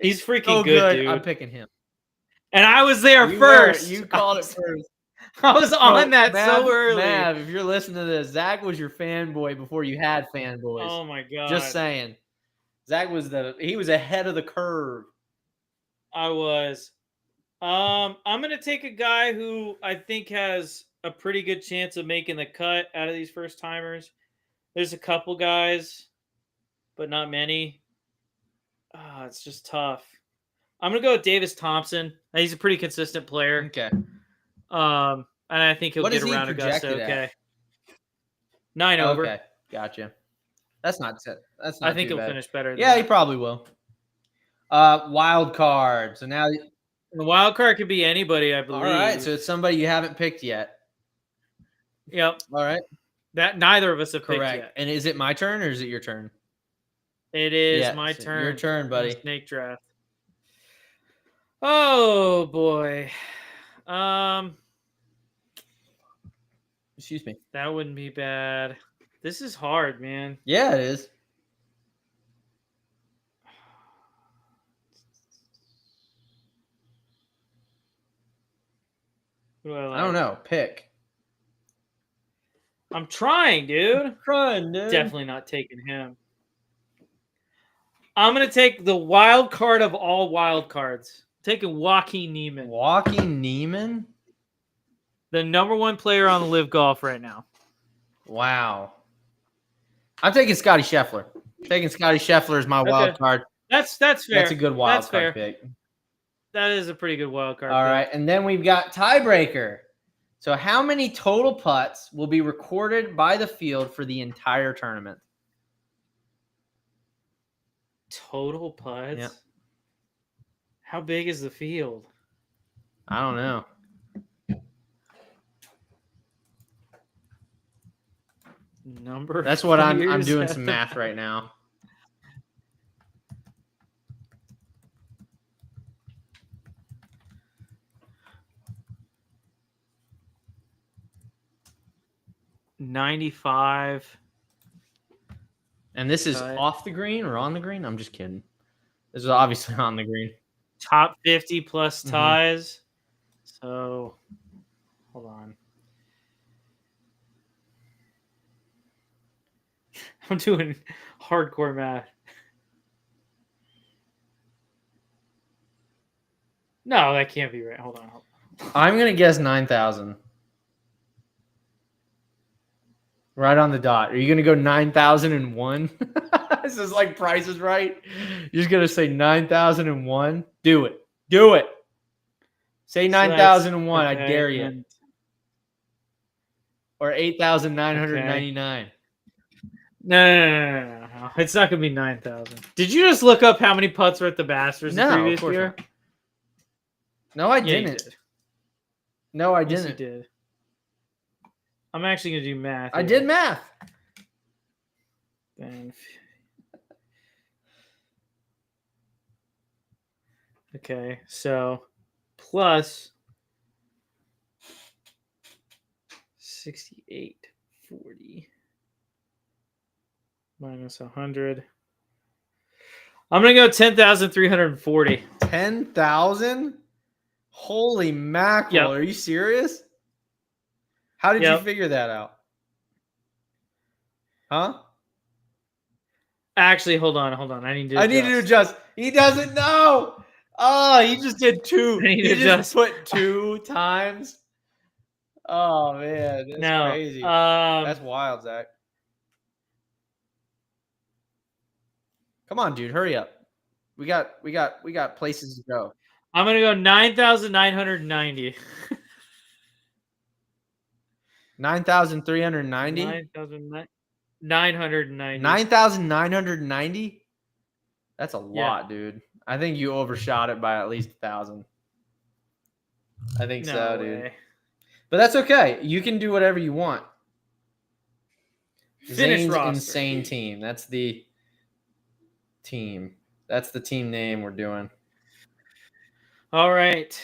freaking So good, dude. I'm picking him. And I was there You first. were. You called it first. I was on that Mav, so early. Mav, if you're listening to this, Zach was your fanboy before you had fanboys. Oh my god! Just saying. Zach was he was ahead of the curve. I was. I'm gonna take a guy who I think has a pretty good chance of making the cut out of these first timers. There's a couple guys, but not many. It's just tough. I'm gonna go with Davis Thompson. He's a pretty consistent player. Okay. And I think he'll What get is he around Augusta. projected at? Okay, 9 over. Okay, gotcha. That's not That's I not think too he'll bad. finish better. Than Yeah, he that. probably will. Wild card. So now, The wild card could be anybody, I believe. all right. So it's somebody you haven't picked yet. Yep. All right. That neither of us have picked Correct. yet. And is it my turn or is it your turn? It is Yeah, my so turn. your turn, in the buddy. Snake draft. Oh boy. Excuse me. That wouldn't be bad. This is hard, man. Yeah, it is. Who do I like? I don't know. Pick. I'm trying, dude. Run, dude. Definitely not taking him. I'm gonna take the wild card of all wild cards. Taking Joaquin Neiman, Joaquin Neiman. the number one player on the Live Golf right now. Wow. I'm taking Scotty Scheffler. Taking Scotty Scheffler as my wild card. That's fair. That's a good wild That's card fair. pick. That is a pretty good wild card. All pick. right, and then we've got tiebreaker. So how many total putts will be recorded by the field for the entire tournament? Total putts. Yep. How big is the field? I don't know. Number. That's what I'm players doing at some the- math right now. $95. And this is Cut. off the green or on the green? I'm just kidding. This is obviously on the green. Top 50 plus Mhm. ties. So, hold on. I'm doing hardcore math. No, that can't be right. Hold on. I'm gonna guess 9,000. Right on the dot. Are you gonna go 9,001? This is like Price is Right. You're just gonna say 9,001. Do it. Do it. Say So that's- 9,001. I okay, dare you. and- Or 8,999. No. It's not going to be 9,000. Did you just look up how many putts were at the Masters No, the of previous course year? not. No, I Yeah, you didn't. did. No, I Yes, you didn't. did. I'm actually going to do math. I here. did math. And- Okay, so plus 6840 minus 100. I'm gonna go 10,340. 10,000? Holy mackerel. Yep. Are you serious? How did you Yep. figure that out? Huh? Actually, hold on. I need to. I need to adjust. He doesn't know. Oh, he just did two. I need He to just adjust. put 2 times. Oh man, that's No. crazy. That's wild, Zach. Come on, dude, hurry up. We got places to go. I'm gonna go 9,990. 9,390. 9,990. 9,990. That's a lot, dude. I think you overshot it by at least 1,000. I think No so, way. dude. But that's okay. You can do whatever you want. Finish Zane's roster. Insane Team. That's the team. That's the team name we're doing. All right.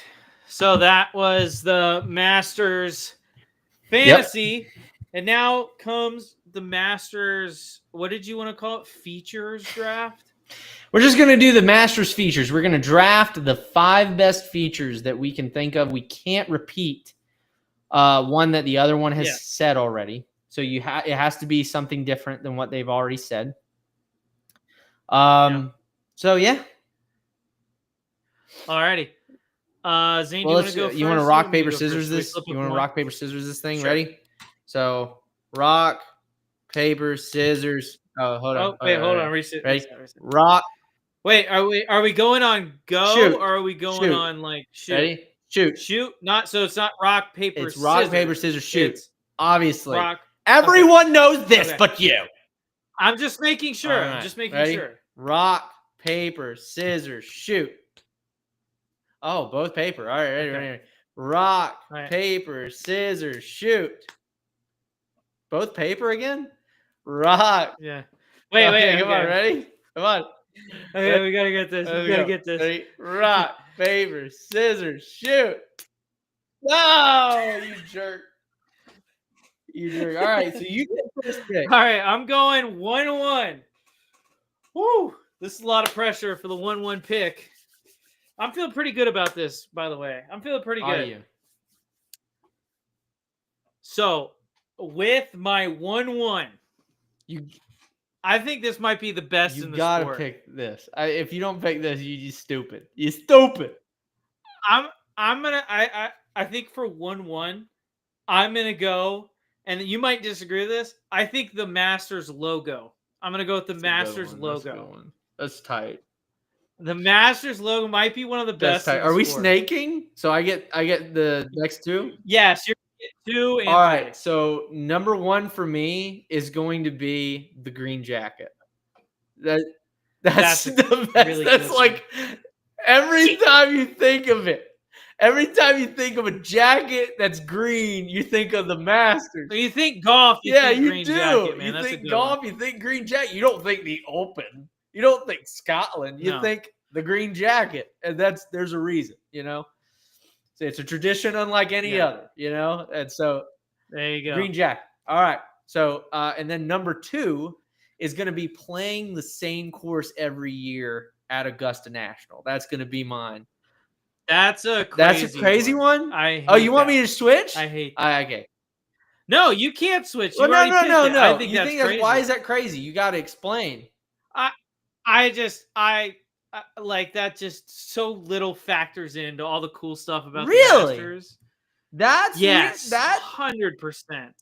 So that was the Masters Fantasy. And now comes the Masters. What did you want to call it? Features draft? We're just going to do the Masters features. We're going to draft the 5 best features that we can think of. We can't repeat one that the other one has said already. So it has to be something different than what they've already said. So, yeah. Alrighty. Zane, Well, do you want to go first? you want to or rock, me to paper, go scissors first? We this? flip a You want to coin? rock, paper, scissors this thing? Sure. Ready? So, rock, paper, scissors. Oh, hold on. Oh, wait, hold on. Reset. Ready? Reset. Rock, Wait, are we going on go shoot. or are we going Shoot. on like shoot? Ready? Shoot. Shoot. Not so it's not rock, paper, It's scissors. rock, paper, scissors, shoot. It's Obviously. rock. Everyone knows this Okay. but you. I'm just making sure. All I'm right. just making Ready? sure. Rock, paper, scissors, shoot. Oh, both paper. All right, ready, Okay. ready. Rock, All right. paper, scissors, shoot. Both paper again? Rock. Yeah. Wait, Okay, wait. come on, ready? Come on. Okay, we gotta get this. Let's We gotta go. get this. Ready? Rock, paper, scissors, shoot. No, you jerk. You jerk. All right, so you get first pick. All right, I'm going 1-1. Woo! This is a lot of pressure for the 1-1 pick. I'm feeling pretty good about this, by the way. I'm feeling pretty Are good. you? So, with my 1-1, You I think this might be the best in the gotta sport. pick this. If you don't pick this, you just stupid. You stupid. I'm gonna I think for 1-1, I'm gonna go, and you might disagree with this. I think the Masters logo. I'm gonna go with the Masters logo. That's tight. The Masters logo might be one of the That's best. tight. in the Are we sport. snaking? So I get the next two. Yes, you're gonna get 2 and All 3. right. So number one for me is going to be the green jacket. That's That's a the best. really That's good like every time you think of it. Every time you think of a jacket that's green, you think of the Masters. So you think golf? You Yeah, think you green do. Jacket, man. You That's a think good golf, one. you think green jacket. You don't think the Open. You don't think Scotland. You No. think the green jacket. And there's a reason, you know? So it's a tradition unlike any Yeah. other, you know? And so There you go. green jacket. All right. So and then number two is going to be playing the same course every year at Augusta National. That's going to be mine. That's a Crazy one? I Oh, you want hate me to switch? that. I hate that. Okay. No, you can't switch. You Well, already no. picked it. I think You that's think crazy. why is that crazy? You got to explain. I like that. Just so little factors into all the cool stuff about Really? the Masters. That's Yes, that 100%.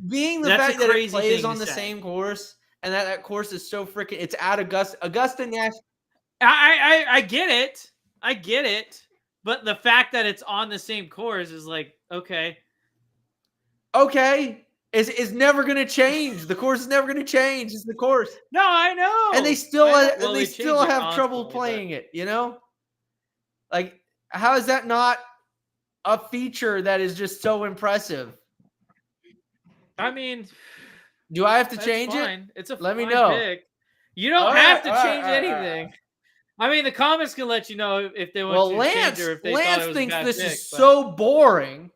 being the That's a fact that it crazy plays thing on to the say. same course and that course is so freaking. It's at Augusta National. I get it. I get it. But the fact that it's on the same course is like, okay. Okay, is never gonna change. The course is never gonna change. It's the course, No, I know. and they still I know. Well, they change still it have trouble constantly, but- playing it. You know, like how is that not a feature that is just so impressive? I mean, Do I have to that's change it? fine. It's a Let me fine know. pick. You don't All have right, to all right, change all right, all anything. right. I mean, the comments can let you know if they want Well, to Lance, change or if they thought it was thinks a bad this pick, is but- so boring.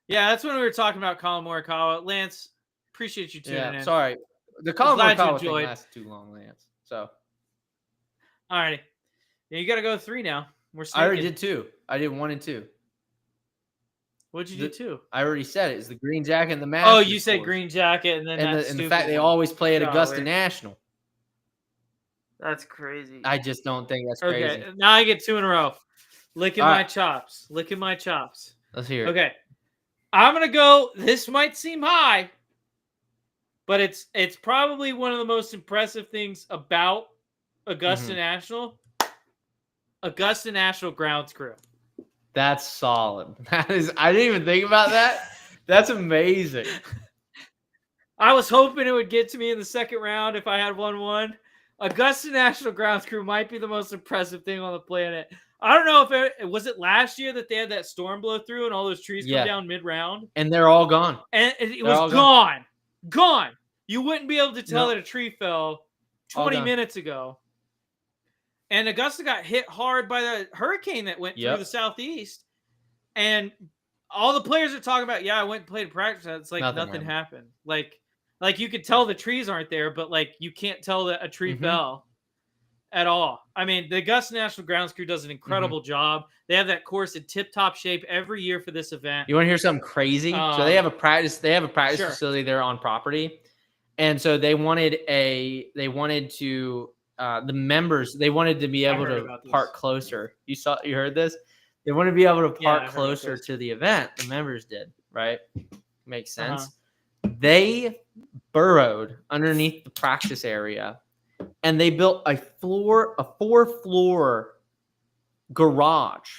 Yeah, that's when we were talking about Colin Morikawa. Lance, appreciate you tuning in. Sorry. The Colin glad you Morikawa thing enjoyed. lasted too long, Lance. So All righty. Yeah, you got to go 3 now. We're I already snaking. did 2. I did 1 and 2. What'd you do the- 2? I already said it. It's the green jacket and the Masters. Oh, you said course. green jacket and then and that the fact they stupid one. always play at Augusta Golly. National. That's crazy. I just don't think that's Okay, crazy. now I get 2 in a row. Licking All my right. chops. Licking my chops. Let's hear it. Okay. I'm going to go, this might seem high, but it's probably one of the most impressive things about Augusta Mhm. National. Augusta National grounds crew. That's solid. That is. I didn't even think about that. That's amazing. I was hoping it would get to me in the second round if I had 1-1. Augusta National grounds crew might be the most impressive thing on the planet. I don't know if it was it last year that they had that storm blow through and all those trees Yeah. come down mid-round, And they're all gone. and it They're all was gone. You wouldn't be able to tell No. that a tree fell All 20 gone. minutes ago. And Augusta got hit hard by the hurricane that went Yep. through the southeast, and all the players are talking about. Yeah, I went and played practice. It's like Nothing nothing happened. Like you could tell the trees aren't there, but like you can't tell that a tree Mhm. fell at all. I mean, the Augusta National Grounds crew does an incredible job. They have that course in tip-top shape every year for this event. You want to hear something crazy? So they have a practice. They have a practice Sure. facility there on property, and so they wanted to the members, they wanted to be I able heard to about this. park closer. You heard this? They want to be able to Yeah, I park heard about closer this. to the event. The members did, right? Makes Uh-huh. sense. They burrowed underneath the practice area, and they built a 4-floor garage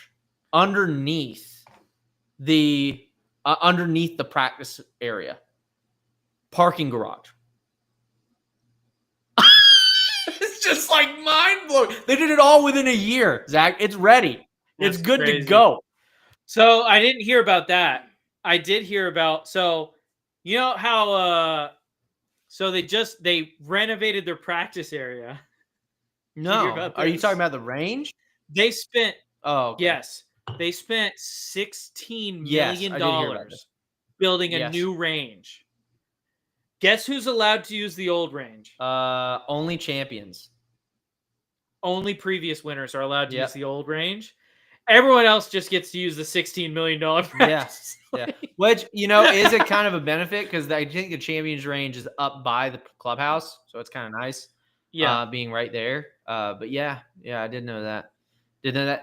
underneath the practice area, parking garage. It's just like mind blowing. They did it all within a year, Zach. It's ready. It's That's good to crazy. go. So I didn't hear about that. I did hear about, so you know how so they renovated their practice area. Did you hear No, about are you this? talking about the range? They spent Oh, okay. yes, they spent $16 Yes, million I did hear about this. building a Yes. new range. Guess who's allowed to use the old range? Only champions. Only previous winners are allowed to Yep. use the old range. Everyone else just gets to use the $16 million practice. Yeah. Which, is a kind of a benefit because I think the champions range is up by the clubhouse, so it's kind of nice. Yeah. Being right there. But yeah, I didn't know that.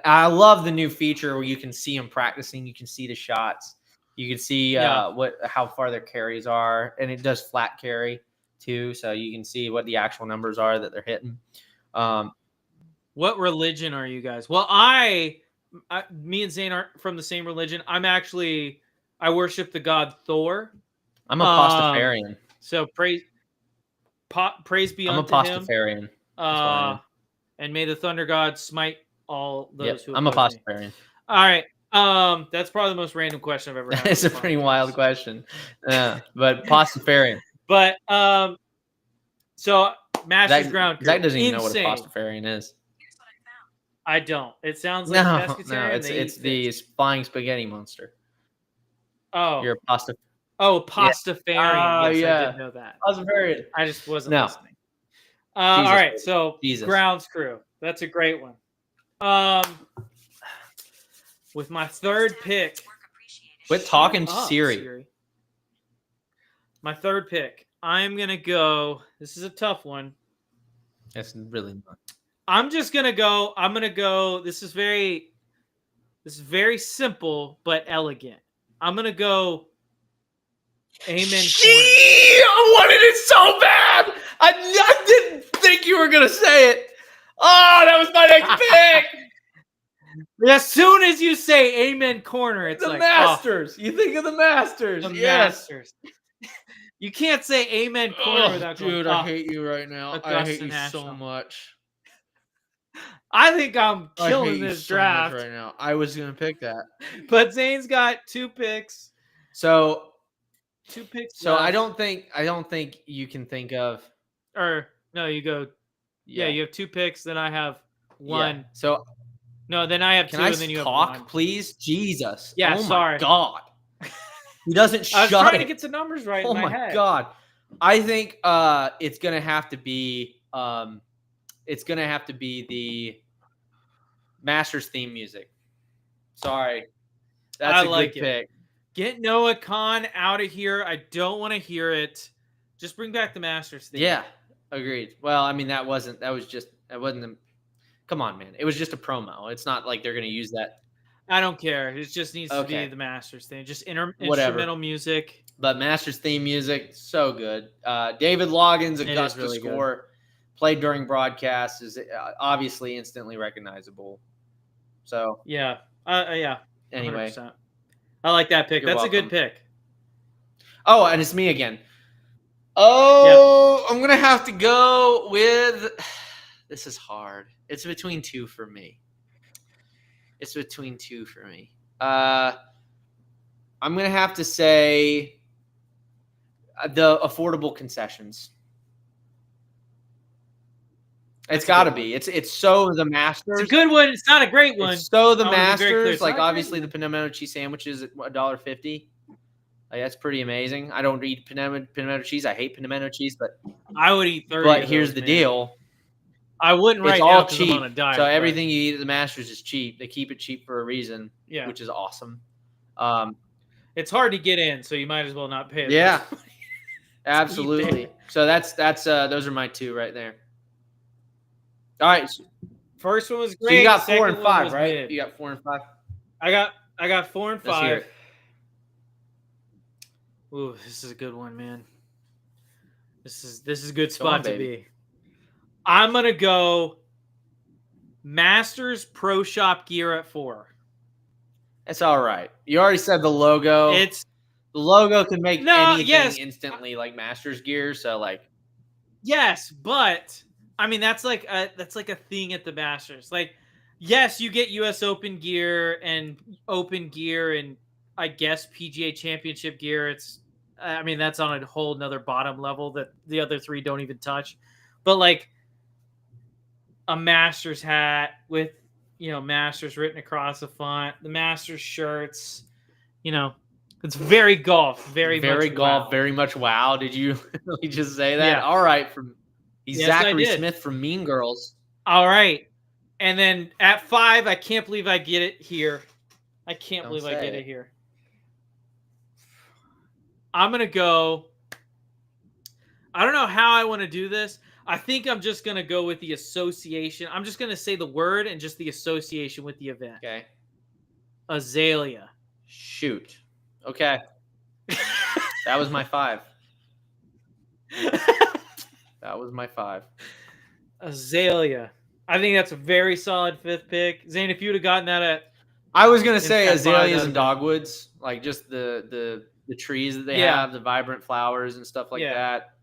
I love the new feature where you can see them practicing. You can see the shots. You can see how far their carries are, and it does flat carry too, so you can see what the actual numbers are that they're hitting. What religion are you guys? Well, me and Zane aren't from the same religion. I worship the god Thor. I'm a Pastafarian. So praise be I'm a unto him. Pastafarian. That's what I am. And may the thunder god smite all those who I'm a oppose me. Pastafarian. All right. That's probably the most random question I've ever had. It's a pretty wild question. But Pastafarian. But so Masters ground crew. Zach doesn't even know what a Insane. Pastafarian is. I don't. It sounds like pescatarian. It's the flying spaghetti monster. Oh, You're a pasta. Oh, Pastafarian. Yes, I did know that. Pastafarian. I just wasn't No. listening. All right, so Jesus. grounds crew. That's a great one. With my third pick. Quit talking Shut to up, Siri. My third pick. I'm gonna go. This is a tough one. It's really not. I'm gonna go. This is very simple but elegant. I'm gonna go. Amen. I wanted it so bad. I didn't think you were gonna say it. Oh, that was my next pick. As soon as you say Amen Corner, it's The like Masters. You think of the Masters. the Yes. Masters. You can't say Amen Corner without going. Dude, I hate you right now. Augusta I hate you National. so much. I think I'm I hate killing you this so much draft. right now. I was gonna pick that. But Zane's got 2 picks. So 2 picks. So left. I don't think you can think of. Or no, you go. Yeah, you have 2 picks. Then I have 1. Yeah. So No, then I have 2, can I and then you talk, have 1. please? Jesus. Yeah, oh sorry. My God. He doesn't I was shut trying it. to get the numbers right Oh in my my head. God. I think it's gonna have to be the Masters theme music. Sorry. That's I a like good it. pick. Get Noah Khan out of here. I don't want to hear it. Just bring back the Masters thing. Yeah, agreed. Well, I mean that wasn't come on, man. It was just a promo. It's not like they're gonna use that. I don't care. It just needs to Okay. be the Masters thing. Just Whatever. instrumental music. But Masters theme music, so good. David Loggins' It is Augusta really good. score played during broadcast is obviously instantly recognizable. So Yeah. Yeah. anyway, 100%. I like that pick. You're That's a good welcome. pick. oh, and it's me again. Oh, I'm gonna have to go with. This is hard. It's between 2 for me. I'm gonna have to say the affordable concessions. It's got to be. It's so the Masters. It's a good one. It's not a great one. It's so the I wanna be very clear. Masters, It's like not a great obviously the pimento cheese sandwiches at $1.50. Like, that's pretty amazing. I don't eat pimento cheese. I hate pimento cheese, but I would eat 30. but of here's those, the man. deal. I wouldn't right It's now all 'cause cheap. I'm on a diet. So but everything you eat at the Masters is cheap. They keep it cheap for a reason, yeah, which is awesome. it's hard to get in, so you might as well not pay. as Yeah. much money. Absolutely. So that's those are my 2 right there. All right. So First one was you great. got 4 second and one 5, was right? mid. You got 4 and 5. I got 4 and Let's hear 5. it. Ooh, this is a good one, man. This is a good Go spot on, to baby. be. I'm gonna go Masters Pro Shop gear at 4. It's all right. You already said the logo. It's The logo can make no, anything yes, instantly like Masters gear. So like, yes, but I mean that's like a thing at the Masters. Like, yes, you get U.S. Open gear and Open gear and I guess PGA Championship gear. I mean that's on a whole nother bottom level that the other 3 don't even touch. But like a Masters hat with Masters written across the font, the Masters shirts, it's very golf, very much golf, wow. very much wow. Did you really just say that? Yeah. All right. He's Yes, I Zachary did. Smith from Mean Girls. All right. And then at 5, I can't believe I get it here. I can't believe I get it here. I'm going to go. I don't know how I want to do this. I think I'm just going to go with the association. I'm just going to say the word and just the association with the event. Okay. Azalea. Shoot. Okay. That was my 5. That was my 5. Azalea. I think that's a very solid 5th pick. Zane, if you would have gotten that at I was gonna say at 5, azaleas that'd and been- dogwoods, like just the trees that they Yeah. have, the vibrant flowers and stuff like Yeah. that.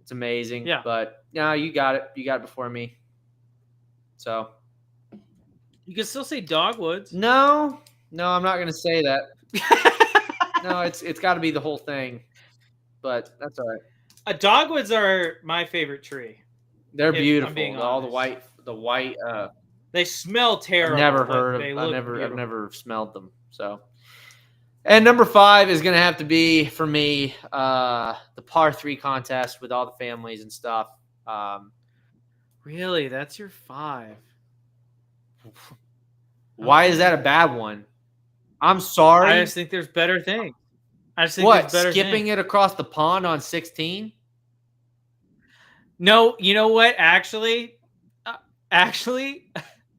It's amazing. Yeah. But no, you got it. You got it before me. So You can still say dogwoods. no, I'm not gonna say that. No, it's got to be the whole thing. But that's all right. Dogwoods are my favorite tree. They're If I'm beautiful. being All the honest. white. They smell terrible. I've never but heard they of. look I've beautiful. never smelled them. So, and number 5 is gonna have to be for me the par 3 contest with all the families and stuff. Really, that's your 5. Why is that a bad one? I'm sorry. I just think there's better things. I just think What, there's better skipping things. it across the pond on 16? No, you know what? Actually,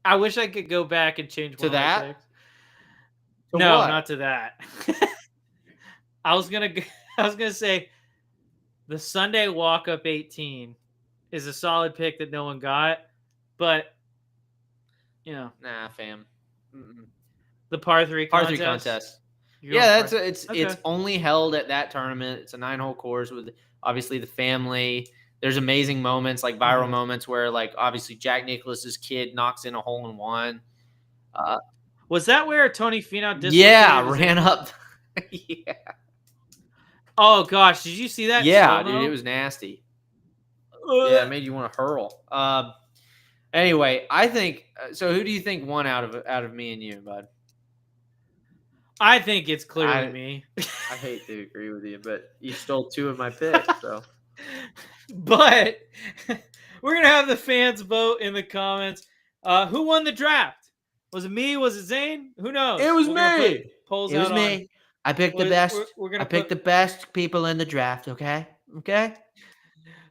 I wish I could go back and change To one of my that? picks. To No, what? not to that. I was gonna say the Sunday walk up 18 is a solid pick that no one got, but Nah, fam. Mm-mm. the par 3 Par contest. 3 contest. You're Yeah, going par- it's Okay. only held at that tournament. It's a 9-hole course with obviously the family. There's amazing moments, like viral Mhm. moments where like obviously Jack Nicklaus's kid knocks in a hole in one. Was that where Tony Finau dislocated Yeah, his ran ankle? up. Yeah. Oh gosh, did you see that? Yeah, slow-mo? dude, it was nasty. Yeah, it made you want to hurl. Anyway, I think so. Who do you think won out of me and you, bud? I think it's clearly I- me. I hate to agree with you, but you stole 2 of my picks. So But we're gonna have the fans vote in the comments. Who won the draft? Was it me? Was it Zane? Who knows? it was We're gonna put me. polls It was out me. I picked the We're- best. we're gonna I picked put- the best people in the draft. Okay.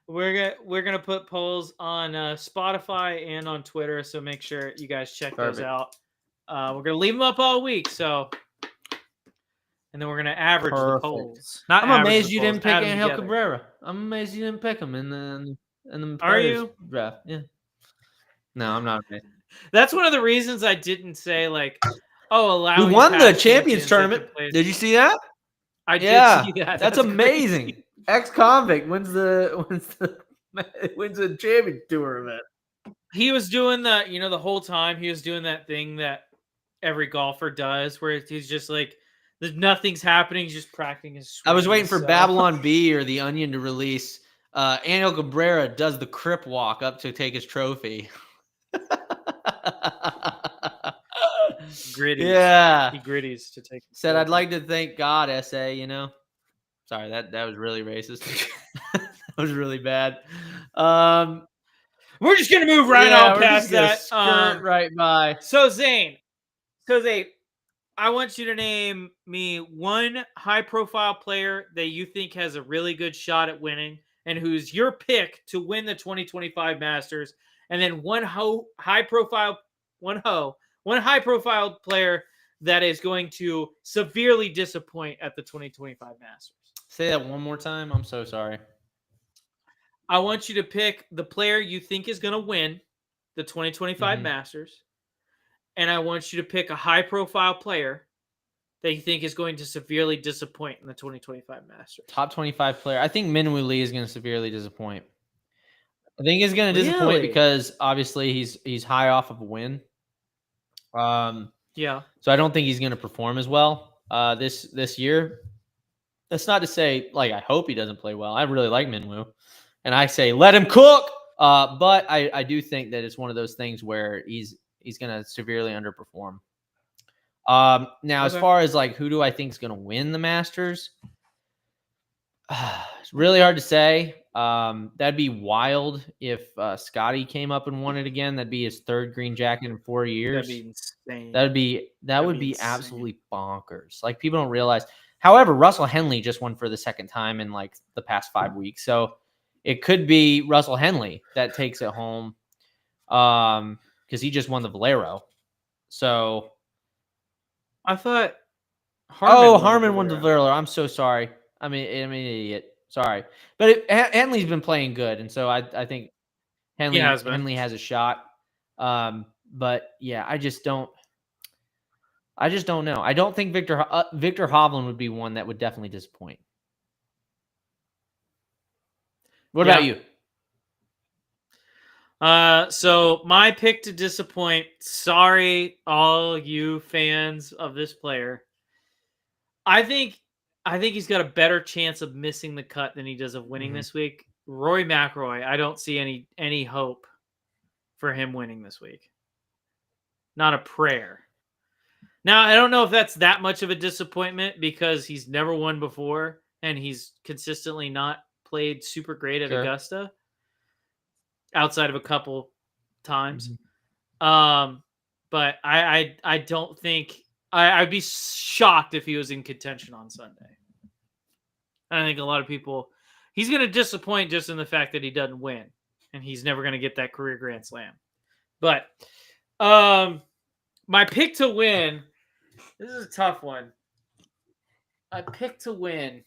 We're gonna put polls on Spotify and on Twitter, so make sure you guys check those Perfect. out. We're gonna leave them up all week, so and then we're gonna average the Perfect. polls. Not I'm average amazed the you polls, didn't pick add 'em Angel together. Cabrera. I'm amazed you didn't pick him in the Are players you? draft. Yeah. No, I'm not amazed. That's one of the reasons I didn't say like, We won the Champions Tournament. Did you see that? I did Yeah, see that. that's amazing. crazy. Ex-convict wins the champion tournament. He was doing the whole time he was doing that thing that every golfer does, where he's just like, nothing's happening, he's just practicing his swing. I was waiting for so- Babylon B or the Onion to release. Angel Cabrera does the crip walk up to take his trophy. Gritties. Yeah. He gritties to take. the Said, I'd trophy. like to thank God, SA, Sorry, that was really racist. That was really bad. We're just gonna move right yeah, on we're past just gonna that. skirt right by. So Zane, I want you to name me one high-profile player that you think has a really good shot at winning, and who's your pick to win the 2025 Masters, and then one high profile player that is going to severely disappoint at the 2025 Masters. Say that one more time. I'm so sorry. I want you to pick the player you think is going to win the 2025 Masters, and I want you to pick a high profile player that you think is going to severely disappoint in the 2025 Masters. Top 25 player. I think Minwoo Lee is going to severely disappoint. I think he's going to disappoint because obviously he's high off of a win. Yeah. So I don't think he's going to perform as well this year. That's not to say, like, I hope he doesn't play well. I really like Minwoo, and I say let him cook. But I do think that it's one of those things where he's going to severely underperform. Now, as far as like who do I think is going to win the Masters, it's really hard to say. That'd be wild if Scotty came up and won it again. That'd be his third green jacket in 4 years. That'd be insane. That would be absolutely bonkers. Like, people don't realize. However, Russell Henley just won for the second time in like the past 5 weeks, so it could be Russell Henley that takes it home, because he just won the Valero. So I thought Harmon won the Valero. I'm so sorry. I'm an idiot. Sorry, but Henley's been playing good, and so I think Henley has a shot. But yeah, I just don't know. I don't think Victor Hovland would be one that would definitely disappoint. What about you? So my pick to disappoint. Sorry, all you fans of this player. I think he's got a better chance of missing the cut than he does of winning this week. Rory McIlroy, I don't see any hope for him winning this week. Not a prayer. Now, I don't know if that's that much of a disappointment because he's never won before and he's consistently not played super great at Augusta outside of a couple times. But I don't think I'd be shocked if he was in contention on Sunday. I think a lot of people, he's going to disappoint just in the fact that he doesn't win and he's never going to get that career Grand Slam. But my pick to win, this is a tough one. I picked to win.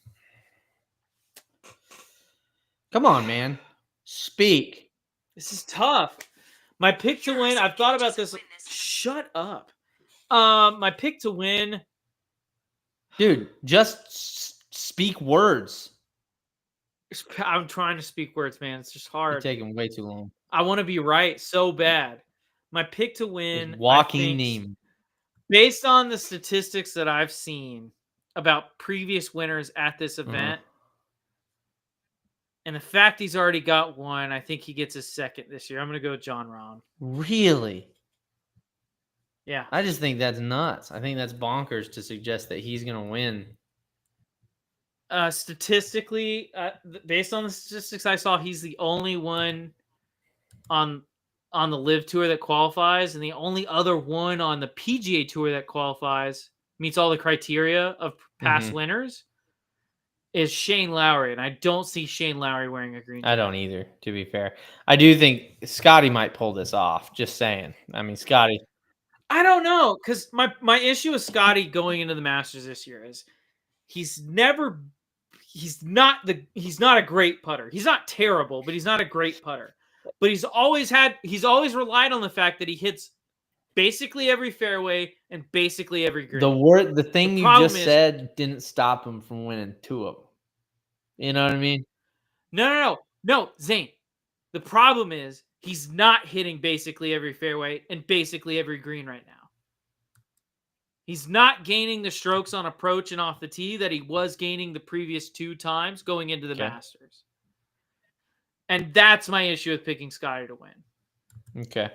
Come on, man. Speak. This is tough. My pick to win, I've thought about this. Shut up. My pick to win. Dude, just speak words. I'm trying to speak words, man. It's just hard. You're taking way too long. I want to be right so bad. My pick to win. Walking name. Based on the statistics that I've seen about previous winners at this event, and the fact he's already got one, I think he gets his second this year. I'm going to go John Rahm. Really? Yeah. I just think that's nuts. I think that's bonkers to suggest that he's going to win. Statistically, based on the statistics I saw, he's the only one on the Live Tour that qualifies, and the only other one on the PGA Tour that qualifies, meets all the criteria of past winners, is Shane Lowry, and I don't see Shane Lowry wearing a green jacket. I don't either, to be fair. I do think Scotty might pull this off, just saying. I mean, Scotty. I don't know, because my issue with Scotty going into the Masters this year is he's not a great putter. He's not terrible, but he's not a great putter. But he's always relied on the fact that he hits basically every fairway and basically every green. The thing you just said didn't stop him from winning two of them. You know what I mean? No, Zane. The problem is he's not hitting basically every fairway and basically every green right now. He's not gaining the strokes on approach and off the tee that he was gaining the previous two times going into the Masters. And that's my issue with picking Scotty to win. Okay.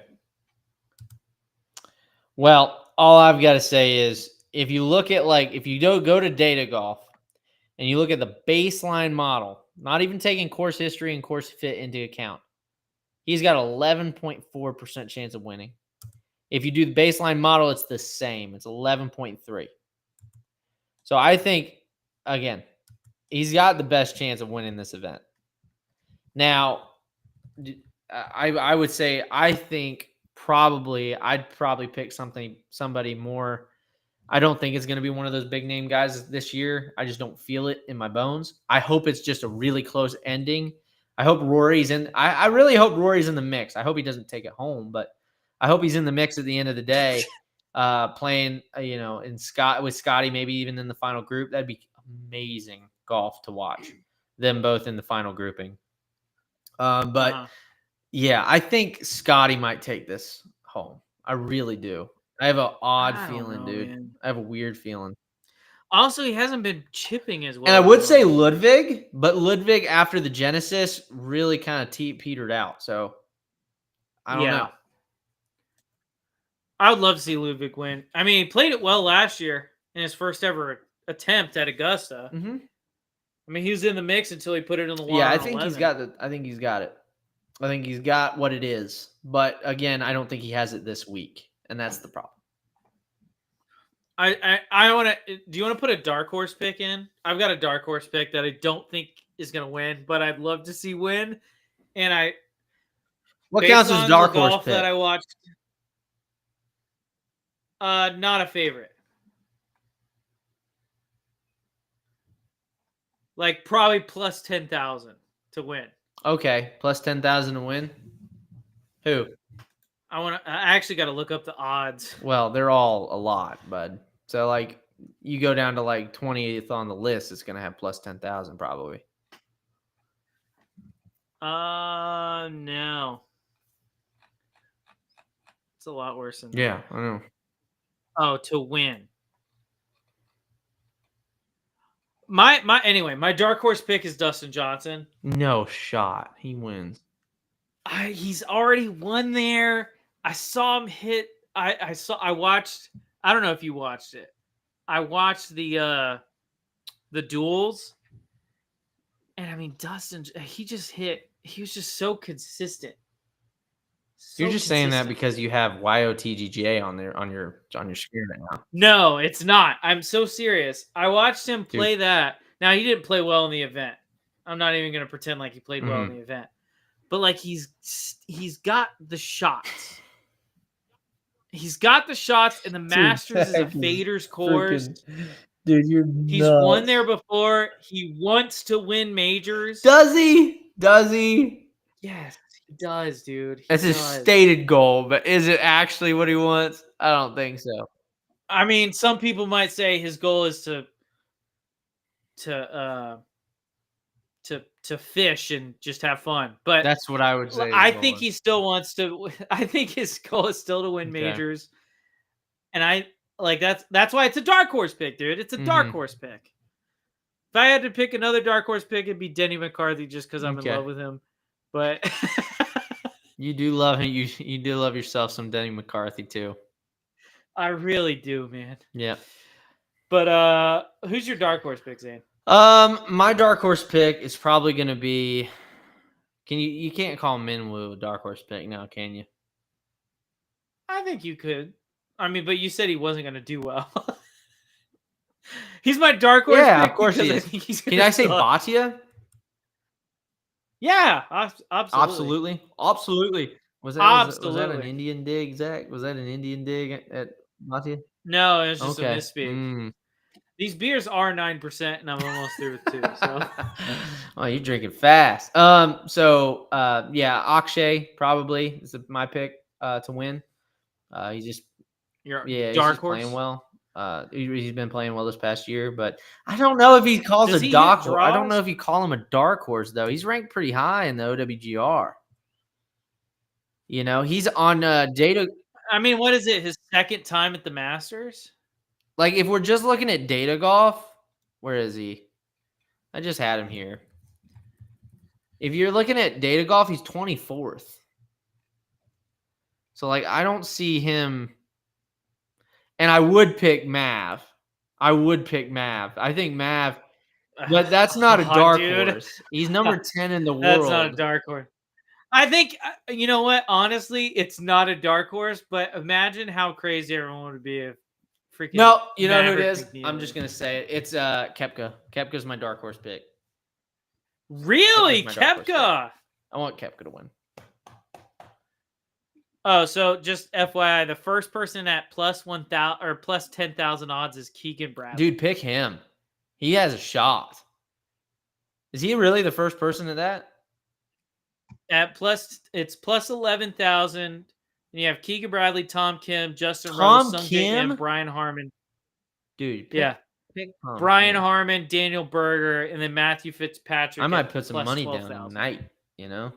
Well, all I've got to say is if you look at if you go to Data Golf and you look at the baseline model, not even taking course history and course fit into account, he's got 11.4% chance of winning. If you do the baseline model, it's the same. It's 11.3. So I think, again, he's got the best chance of winning this event. Now, I would say I think I'd probably pick somebody more. I don't think it's going to be one of those big name guys this year. I just don't feel it in my bones. I hope it's just a really close ending. I hope Rory's in. I really hope Rory's in the mix. I hope he doesn't take it home, but I hope he's in the mix at the end of the day, playing in with Scotty, maybe even in the final group. That'd be amazing golf to watch them both in the final grouping. But yeah, I think Scotty might take this home. I really do. I have an odd I don't feeling, know, dude. man. I have a weird feeling. Also, he hasn't been chipping as well. And I as would he say was. Ludwig, but Ludwig after the Genesis really kind of petered out. So I don't know. I would love to see Ludwig win. I mean, he played it well last year in his first ever attempt at Augusta. Mm-hmm. I mean, he was in the mix until he put it in the water. Yeah, I on think 11. he's got it. I think he's got what it is. But again, I don't think he has it this week, and that's the problem. I want to. Do you want to put a dark horse pick in? I've got a dark horse pick that I don't think is going to win, but I'd love to see win. And What counts as dark the horse golf pick? that I watched? Not a favorite. Like probably plus 10,000 to win. Okay, plus 10,000 to win. Who? I actually got to look up the odds. Well, they're all a lot, bud. So like, you go down to like 20th on the list, it's gonna have plus 10,000 probably. No. It's a lot worse than that. Yeah, I know. Oh, to win. My dark horse pick is Dustin Johnson. No shot. He wins. He's already won there. I saw him hit. I watched. I don't know if you watched it. I watched the duels, and I mean Dustin. He just hit. He was just so consistent. You're just saying that because you have YOTGGA on your screen right now. No, it's not. I'm so serious. I watched him play that. Now he didn't play well in the event. I'm not even going to pretend like he played well in the event. But like he's got the shots. He's got the shots, and the Masters is a faders course. Dude, he's won there before. He wants to win majors. Does he? Does he? Yes, he does, dude. That's his stated goal, but is it actually what he wants? I don't think so. I mean, some people might say his goal is to fish and just have fun, but that's what I would say. I think he still wants to. I think his goal is still to win majors, and I like that's why it's a dark horse pick, dude. It's a dark horse pick. If I had to pick another dark horse pick, it'd be Denny McCarthy, just because I'm in love with him. But you do love him. You do love yourself some Denny McCarthy too. I really do, man. Yeah. But who's your dark horse pick, Zane? My dark horse pick is probably going to be. You can't call Minwoo a dark horse pick now, can you? I think you could. I mean, but you said he wasn't going to do well. He's my dark horse pick. Yeah, of course he is. Can I say Bhatia? Yeah, absolutely. Absolutely. Was that an Indian dig, Zach? Was that an Indian dig at Bhatia? No, it was just a misspeak. These beers are 9%, and I'm almost through with 2. So, oh, you're drinking fast. Yeah, Akshay probably is my pick to win. He's just dark horse playing well. He's been playing well this past year, but I don't know if he calls a dark horse. I don't know if you call him a dark horse though. He's ranked pretty high in the OWGR. You know, he's on data. I mean, what is it? His second time at the Masters? Like, if we're just looking at data golf, where is he? I just had him here. If you're looking at data golf, he's 24th. So, like, I don't see him. And I would pick Mav. I think Mav, but that's not a dark horse. He's number 10 in the world. That's not a dark horse. I think, you know what? Honestly, it's not a dark horse, but imagine how crazy everyone would be if freaking. No, you know who it is? McNeil I'm just going to say it. It's Koepka. Koepka's my dark horse pick. Really? Koepka? I want Koepka to win. Oh, so just FYI, the first person at plus 1,000 or plus 10,000 odds is Keegan Bradley. Dude, pick him. He has a shot. Is he really the first person at that? It's plus 11,000. And you have Keegan Bradley, Tom Kim, Justin Tom Rose, Sungjae Kim? Im, Brian Harmon. Dude, Yeah. pick Tom Brian Kim. Harmon, Daniel Berger, and then Matthew Fitzpatrick. I might at put some plus money down 12,000. tonight, you know?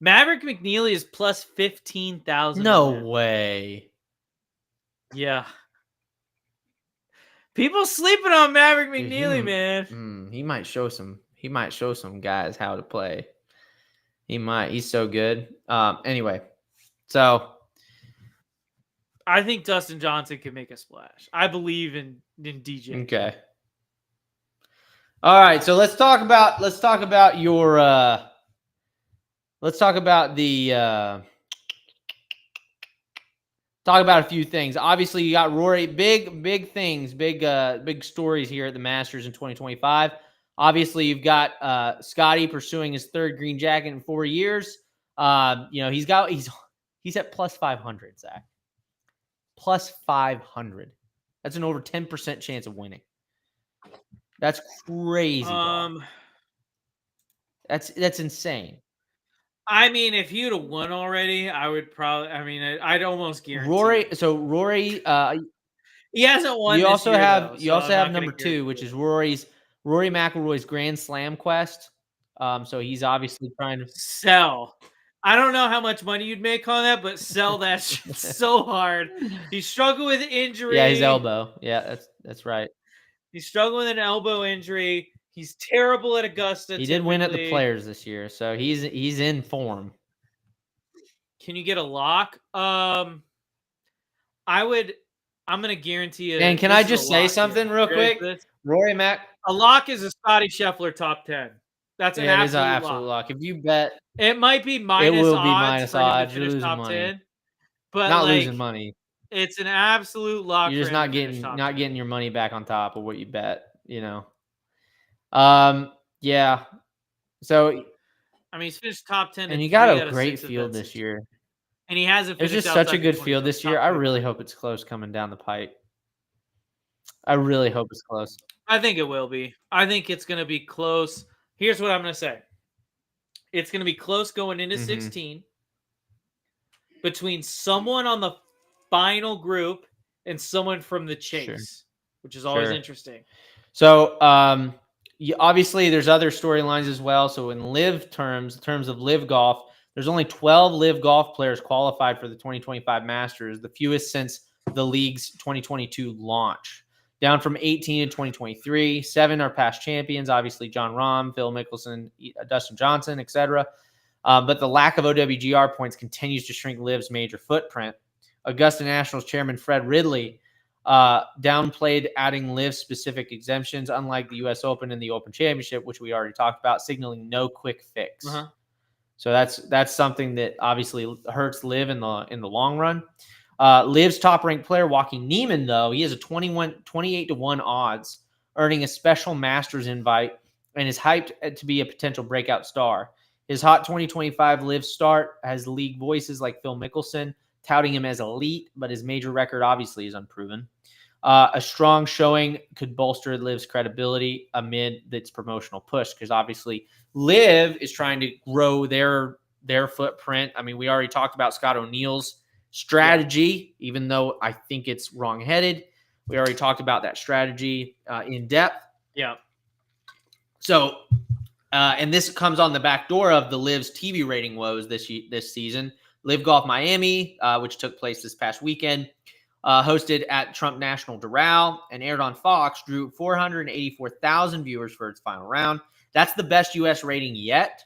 Maverick McNeely is plus 15,000. No way. Yeah. People sleeping on Maverick Dude, McNeely, man. He might show some guys how to play. He might. He's so good. Anyway, so I think Dustin Johnson could make a splash. I believe in DJ. okay. All right, so let's talk about your let's talk about the talk about a few things. Obviously, you got Rory, big things, big stories here at the Masters in 2025. Obviously, you've got Scotty pursuing his third green jacket in 4 years. He's at plus 500, Zach. Plus 500. That's an over 10% chance of winning. That's crazy. Dog. That's insane. I mean, if you'd have won already, I would probably. I mean, I'd almost guarantee. Rory. He hasn't won. You also year, have though, you so also I'm have not number gonna 2, which is Rory McIlroy's Grand Slam quest. So he's obviously trying to sell. I don't know how much money you'd make on that, but sell that shit so hard. He struggled with injury. Yeah, his elbow. Yeah, that's right. He's struggling with an elbow injury. He's terrible at Augusta. He did win at the Players this year, so he's in form. Can you get a lock? I'm gonna guarantee it. And can I just say something real quick? A lock is a Scotty Scheffler top 10. That's an absolute lock. If you bet, it might be minus. It will odds be minus for him to odds. finish You're losing top money. 10, but not losing money. It's an absolute lock. You're just for him to finish top 10. getting your money back on top of what you bet. You know. Yeah. So, I mean, he's finished top 10, and you got a great field this year. And he hasn't. It's just such a good field this year. I really hope it's close coming down the pipe. I really hope it's close. I think it will be. I think it's going to be close. Here's what I'm going to say. It's going to be close going into 16 between someone on the final group and someone from the chase, which is always interesting. So, obviously, there's other storylines as well. So, in live terms of live golf, there's only 12 live golf players qualified for the 2025 Masters, the fewest since the league's 2022 launch. Down from 18 in 2023. 7 are past champions, obviously John Rahm, Phil Mickelson, Dustin Johnson, etc. But the lack of OWGR points continues to shrink LIV's major footprint. Augusta Nationals chairman Fred Ridley downplayed adding LIV-specific exemptions, unlike the U.S. Open and the Open Championship, which we already talked about, signaling no quick fix. So that's something that obviously hurts LIV in the long run. LIV's top-ranked player, Joaquin Niemann, though, he has a 28-1 odds, earning a special Masters invite, and is hyped to be a potential breakout star. His hot 2025 LIV start has league voices like Phil Mickelson touting him as elite, but his major record obviously is unproven. A strong showing could bolster LIV's credibility amid its promotional push, because obviously LIV is trying to grow their footprint. I mean, we already talked about Scott O'Neill's strategy, even though I think it's wrong-headed. We already talked about that strategy in depth. Yeah. So, and this comes on the back door of the LIV's TV rating woes this season. LIV Golf Miami, which took place this past weekend, hosted at Trump National Doral and aired on Fox, drew 484,000 viewers for its final round. That's the best U.S. rating yet,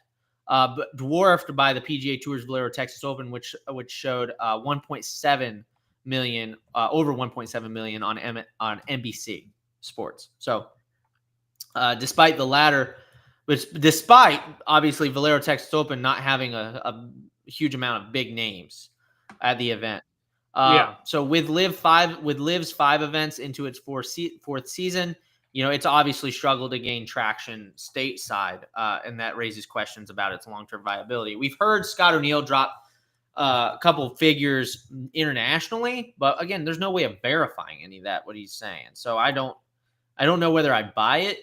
but dwarfed by the PGA Tour's Valero Texas Open, which showed 1.7 million, over 1.7 million on NBC Sports. So, despite obviously Valero Texas Open not having a huge amount of big names at the event. So with LIV's 5 events into its fourth season, it's obviously struggled to gain traction stateside, and that raises questions about its long-term viability. We've heard Scott O'Neill drop couple figures internationally, but again, there's no way of verifying any of that what he's saying. So I don't know whether I buy it.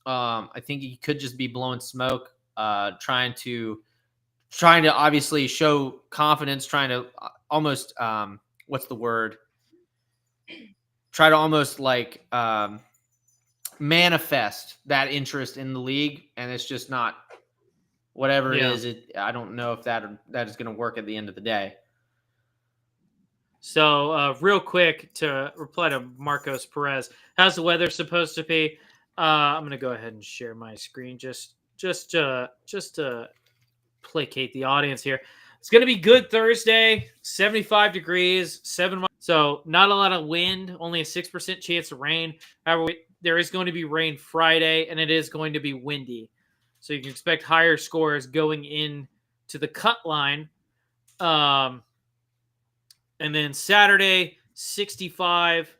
I think he could just be blowing smoke, trying to obviously show confidence, trying to almost what's the word? Try to almost like manifest that interest in the league, and it's just not whatever it is. I don't know if that is going to work at the end of the day. So real quick to reply to Marcos Perez, how's the weather supposed to be? I'm going to go ahead and share my screen just to placate the audience here. It's going to be good Thursday, 75 degrees, 7 miles. So not a lot of wind, only a 6% chance of rain. However, there is going to be rain Friday, and it is going to be windy. So you can expect higher scores going in to the cut line. And then Saturday, 65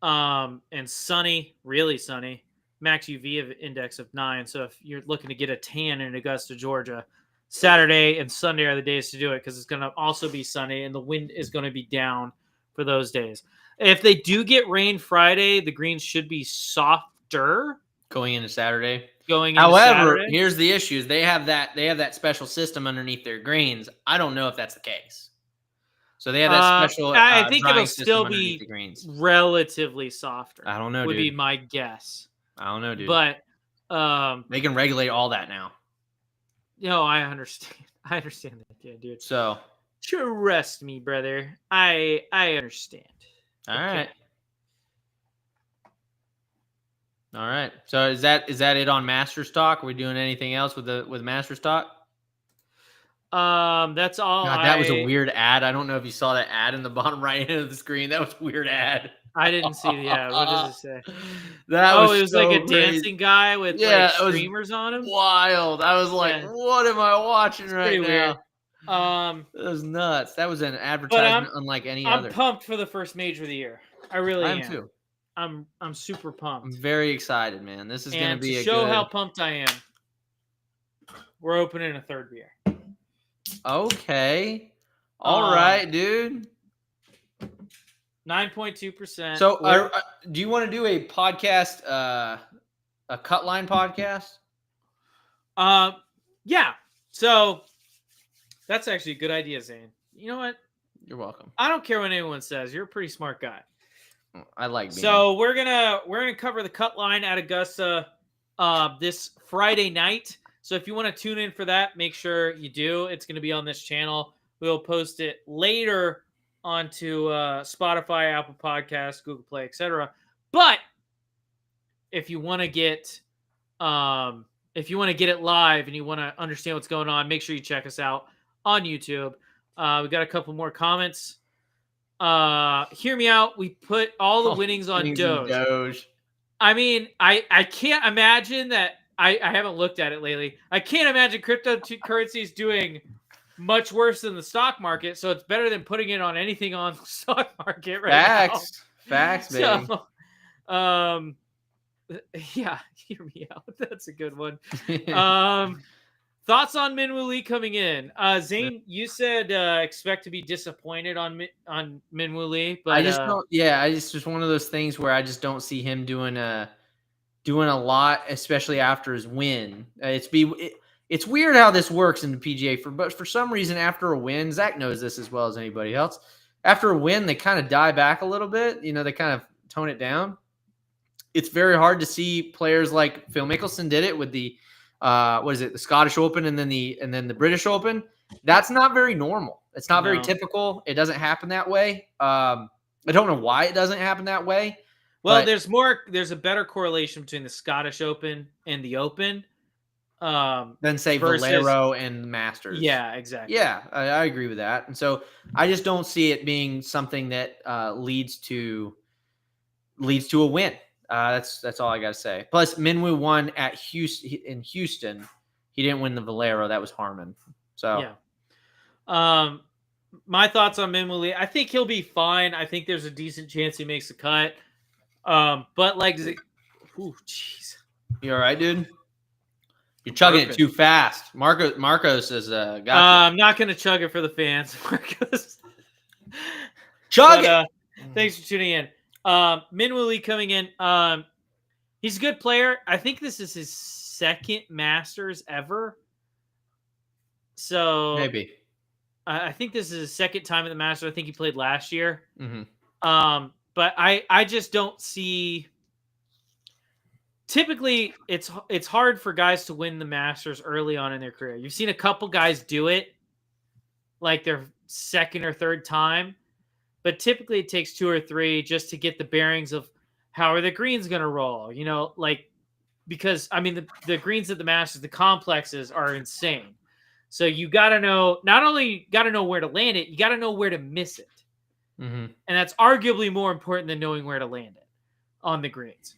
and sunny, really sunny. Max UV index of 9. So if you're looking to get a tan in Augusta, Georgia, Saturday and Sunday are the days to do it because it's going to also be sunny and the wind is going to be down for those days. If they do get rain Friday, the greens should be softer going into Saturday. However, here's the issues. They have that special system underneath their greens. I don't know if that's the case. So they have that special. I think it'll still be relatively softer. I don't know. Would be my guess. I don't know, dude. But they can regulate all that now. No, I understand. I understand that, yeah, dude. So trust me, brother. I understand. All right. So is that it on Master Stock? Are we doing anything else with Master Stock? That's all. God, that was a weird ad. I don't know if you saw that ad in the bottom right hand of the screen. That was a weird ad. I didn't see the ad. What does it say? It was so like a crazy. dancing guy with like streamers on him. Wild. I was like, what am I watching right now? Weird. That was nuts. That was an advertisement unlike any other. I'm pumped for the first major of the year. I really am. Too. I'm super pumped. I'm very excited, man. This is going to be to show how pumped I am. We're opening a third beer. Okay. All right, dude. 9.2%. So, do you want to do a podcast, a cut line podcast? Yeah. So that's actually a good idea, Zane. You know what? You're welcome. I don't care what anyone says. You're a pretty smart guy. I like being. So we're gonna cover the cut line at Augusta this Friday night. So if you want to tune in for that, make sure you do. It's going to be on this channel. We'll post it later onto Spotify, Apple Podcasts, Google Play, etc. But if you want to get it live and you want to understand what's going on, make sure you check us out on YouTube. We got a couple more comments. Hear me out. We put all the winnings on Doge. I mean, I can't imagine that. I haven't looked at it lately. I can't imagine cryptocurrency is doing much worse than the stock market. So it's better than putting it on anything on the stock market right now. Facts, baby. So, yeah, hear me out. That's a good one. Thoughts on Minwoo Lee coming in? Zane, you said expect to be disappointed on Minwoo Lee, but I just don't. Yeah, it's just one of those things where I just don't see him doing a lot, especially after his win. It's weird how this works in the PGA. But for some reason, after a win, Zach knows this as well as anybody else. After a win, they kind of die back a little bit. You know, they kind of tone it down. It's very hard to see players like Phil Mickelson did it with the the Scottish Open and then the British Open. That's not very normal. It's not very typical. It doesn't happen that way. I don't know why it doesn't happen that way. Well, there's a better correlation between the Scottish Open and the Open than say Valero and the Masters. Yeah, exactly. Yeah, I agree with that. And so I just don't see it being something that leads to a win. That's all I got to say. Plus, Minwoo won at Houston. He didn't win the Valero. That was Harmon. So yeah. My thoughts on Minwoo Lee. I think he'll be fine. I think there's a decent chance he makes the cut. But like, jeez. You all right, dude? You're chugging Perfect. it too fast. Marcos has got you. I'm not gonna chug it for the fans, Marcos. Chug But it. thanks for tuning in. Minwoo Lee coming in. He's a good player. I think this is his second Masters ever. So Maybe. I think this is his second time at the Masters. I think he played last year. Mhm. But I just don't see. Typically, it's hard for guys to win the Masters early on in their career. You've seen a couple guys do it, like their second or third time, but typically it takes 2 or 3 just to get the bearings of how are the greens going to roll. You know, like because I mean the greens at the Masters, the complexes are insane. So you got to know not only got to know where to land it, you got to know where to miss it. Mhm. And that's arguably more important than knowing where to land it on the greens.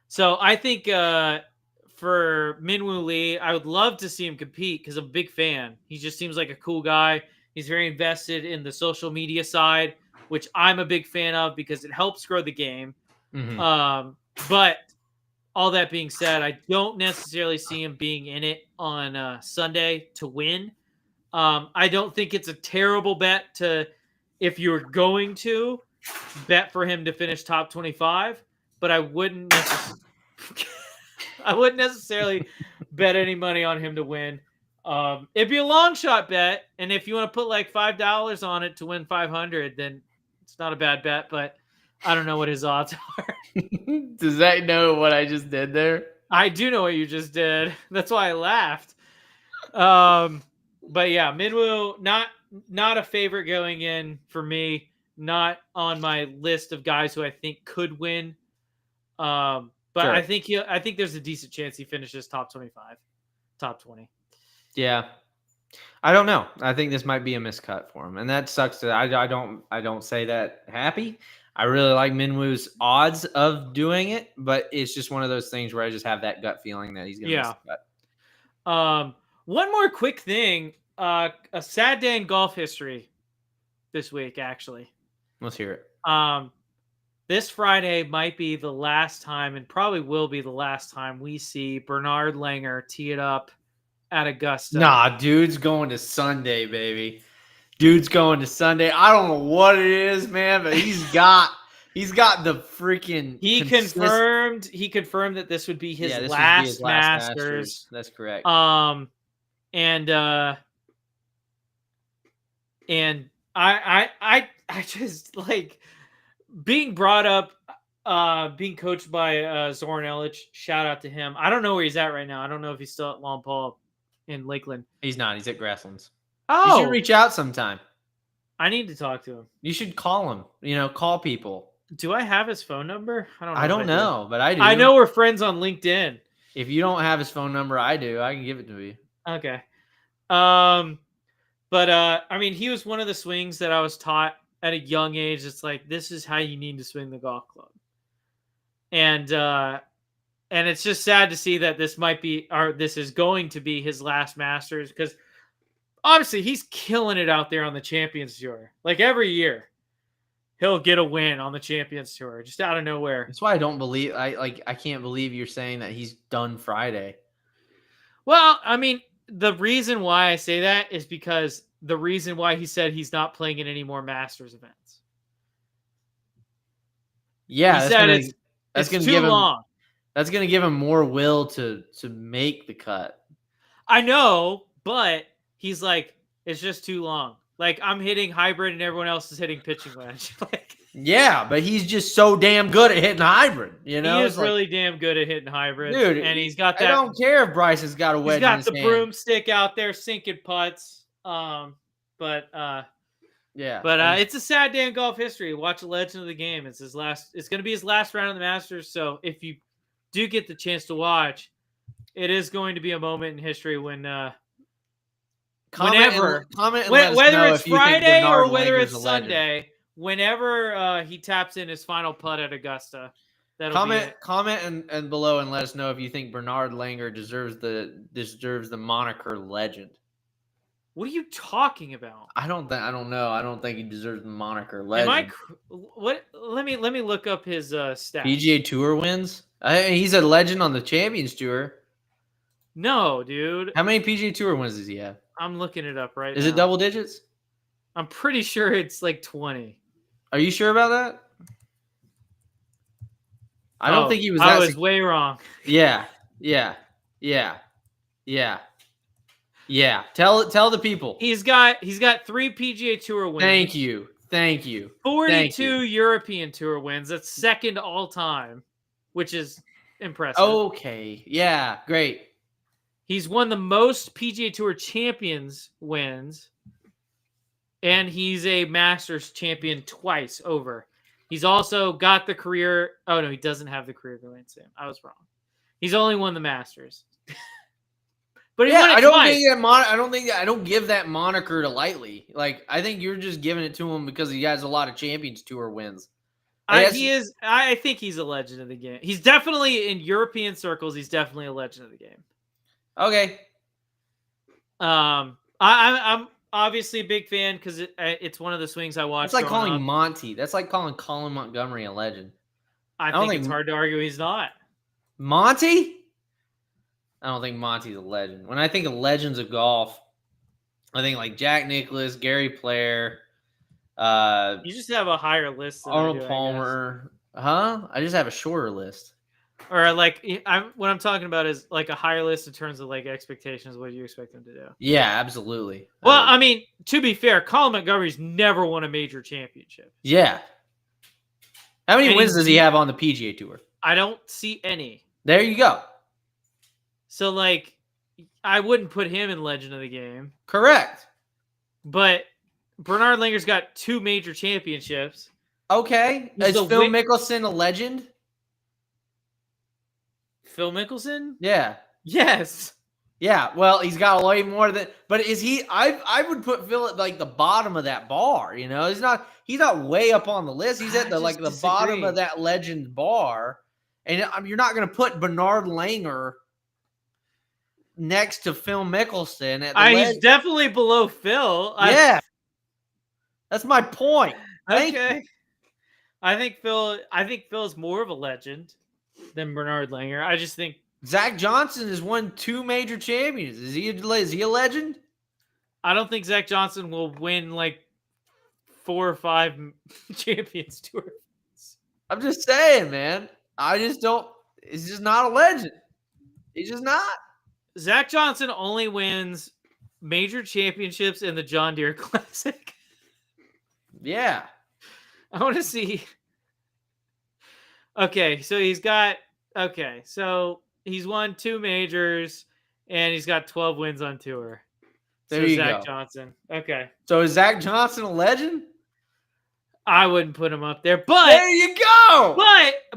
So I think for Minwoo Lee, I would love to see him compete because I'm a big fan. He just seems like a cool guy. He's very invested in the social media side, which I'm a big fan of because it helps grow the game. Mhm. But all that being said, I don't necessarily see him being in it on Sunday to win. I don't think it's a terrible bet to, if you're going to bet for him to finish top 25, but I wouldn't necessarily bet any money on him to win. It'd be a long shot bet, and if you want to put like $5 on it to win 500, then it's not a bad bet. But I don't know what his odds are. Does that know what I just did there? I do know what you just did. That's why I laughed. But yeah, Minwoo not a favorite going in for me. Not on my list of guys who I think could win. But Sure. I think there's a decent chance he finishes top 25, top 20. Yeah. I don't know. I think this might be a miscut for him, and that sucks. I don't say that happy. I really like Minwoo's odds of doing it, but it's just one of those things where I just have that gut feeling that he's going to miss the cut. One more quick thing. A sad day in golf history this week, actually. Let's hear it. This Friday might be the last time, and probably will be the last time we see Bernard Langer tee it up at Augusta. Nah, dude's going to Sunday, baby. Dude's going to Sunday. I don't know what it is, man, but he's got the freaking. He confirmed that this would be his, last Masters. That's correct. And I just like being brought up, being coached by Zoran Elic. Shout out to him. I don't know where he's at right now. I don't know if he's still at Long Paul in Lakeland. He's not. He's at Grasslands. Oh, you should reach out sometime. I need to talk to him. You should call him. Call people. Do I have his phone number? I don't know, but I do. I know we're friends on LinkedIn. If you don't have his phone number, I do. I can give it to you. Okay. But I mean, he was one of the swings that I was taught at a young age. It's like, this is how you need to swing the golf club. And it's just sad to see that this is going to be his last Masters, because obviously he's killing it out there on the Champions Tour. Like every year he'll get a win on the Champions Tour just out of nowhere. That's why I don't believe I can't believe you're saying that he's done Friday. Well, I mean, the reason why I say that is because the reason why he said he's not playing in any more Masters events. Yeah, he said that's it's going to too give him long. That's going to give him more will to make the cut. I know, but he's like, it's just too long. Like, I'm hitting hybrid and everyone else is hitting pitching wedge. Like, yeah, but he's just so damn good at hitting hybrid. He is really damn good at hitting hybrid, dude. And he's got that. I don't care if Bryson's got a wedge. He's got in his the hand. broomstick out there sinking putts. It's a sad day in golf history. Watch a legend of the game. It's his last. It's going to be his last round of the Masters. So if you do get the chance to watch, it is going to be a moment in history when. Whether it's Friday or whether it's Sunday, whenever he taps in his final putt at Augusta, comment and below and let us know if you think Bernard Langer deserves the moniker legend. What are you talking about? I don't know. I don't think he deserves the moniker Am I legend. what? Let me look up his stats. PGA Tour wins. He's a legend on the Champions Tour. No, dude. How many PGA Tour wins does he have? I'm looking it up right Is now. it double digits? I'm pretty sure it's like 20. Are you sure about that? I don't think he was. I was way wrong. Yeah. Tell the people. He's got 3 PGA Tour wins. Thank you. 42 European Tour wins. That's second all time, which is impressive. Okay. Yeah. Great. He's won the most PGA Tour Champions wins, and he's a Masters champion twice over. He's also got the career. Oh no, he doesn't have the career Grand Slam. I was wrong. He's only won the Masters. But he won it twice. I don't give that moniker to lightly. Like, I think you're just giving it to him because he has a lot of Champions Tour wins. I think he's a legend of the game. He's definitely in European circles. He's definitely a legend of the game. Okay. I'm obviously a big fan because it's one of the swings I watched. It's like calling up. Monty. That's like calling Colin Montgomery a legend. I think it's hard to argue he's not. Monty? I don't think Monty's a legend. When I think of legends of golf, I think like Jack Nicklaus, Gary Player, You just have a higher list than Arnold I do, Palmer. I just have a shorter list. Or like what I'm talking about is like a higher list in terms of like expectations. What do you expect them to do? Yeah, absolutely. Well, I mean, to be fair, Colin Montgomery's never won a major championship. Yeah. How many wins does he have on the PGA Tour? I don't see any. There you go. So like, I wouldn't put him in legend of the game. Correct. But Bernard Langer's got 2 major championships. Okay. Is Phil Mickelson a legend? Phil Mickelson? Yeah. Yes. Yeah. Well, he's got way more than. But is he? I would put Phil at like the bottom of that bar. You know, he's not way up on the list. He's at the bottom of that legend bar, and you're not going to put Bernard Langer next to Phil Mickelson at the he's definitely below Phil. Yeah. That's my point. Okay. I think Phil's more of a legend than Bernard Langer. I just think Zach Johnson has won 2 major champions. Is he a legend? I don't think Zach Johnson will win like 4 or 5 Champions Tour. I'm just saying, man. I just don't. He's just not a legend. He's just not. Zach Johnson only wins major championships in the John Deere Classic. Yeah. I want to see. Okay, so he's won 2 majors and he's got 12 wins on tour. There you Zach go. Johnson. Okay. So is Zach Johnson a legend? I wouldn't put him up there, but there you go.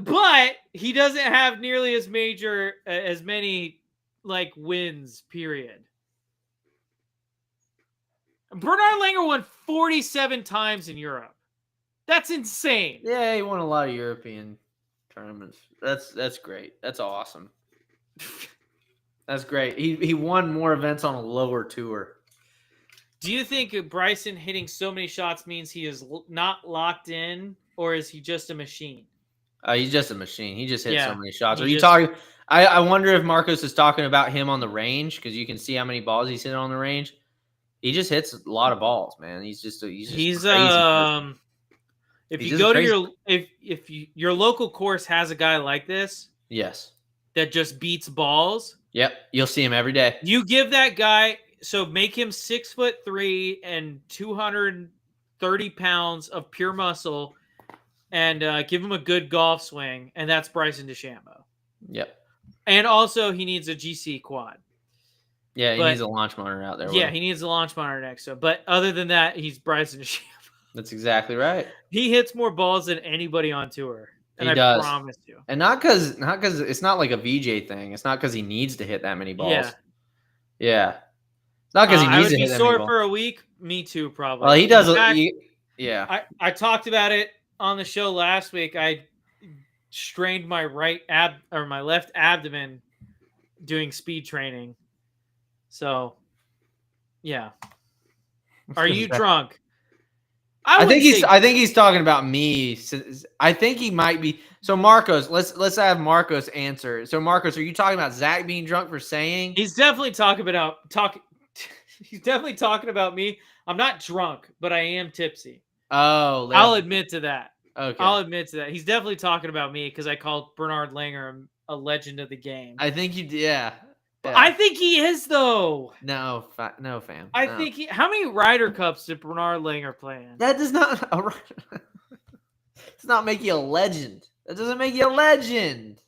But he doesn't have nearly as many like wins, period. Bernard Langer won 47 times in Europe. That's insane. Yeah, he won a lot of European tournaments. That's great. That's awesome. That's great. He won more events on a lower tour. Do you think Bryson hitting so many shots means he is not locked in, or is he just a machine? He's just a machine. He just hits so many shots. Are you just talking? I wonder if Marcos is talking about him on the range, because you can see how many balls he's hitting on the range. He just hits a lot of balls, man. He's crazy. If you go to your local course has a guy like this, yes, that just beats balls. Yep, you'll see him every day. You give that guy, so make him 6'3" and 230 pounds of pure muscle, and give him a good golf swing, and that's Bryson DeChambeau. Yep. And also, he needs a GC quad. Yeah, he needs a launch monitor out there. Yeah, he needs a launch monitor next to him. But other than that, he's Bryson DeChambeau. That's exactly right. He hits more balls than anybody on tour. And he does. I promise you. And not because it's not like a VJ thing. It's not because he needs to hit that many balls. Yeah. It's not because he needs to hit that many balls. I would be sore for a week. Me too, probably. Well, he does. Yeah. I talked about it on the show last week. I strained my my left abdomen doing speed training. So, yeah. Are you drunk? I think wouldn't say- I think he's talking about me. I think he might be. So Marcos, let's have Marcos answer. So Marcos, are you talking about Zach being drunk for saying? He's definitely talking about He's definitely talking about me. I'm not drunk, but I am tipsy. Oh, I'll admit to that. okay. I'll admit to that. He's definitely talking about me because I called Bernard Langer a legend of the game. I think you. Yeah. But I think he is though. No, no, fam. I no. think how many Ryder Cups did Bernard Langer play in? That does not. Does not make you a legend. That doesn't make you a legend.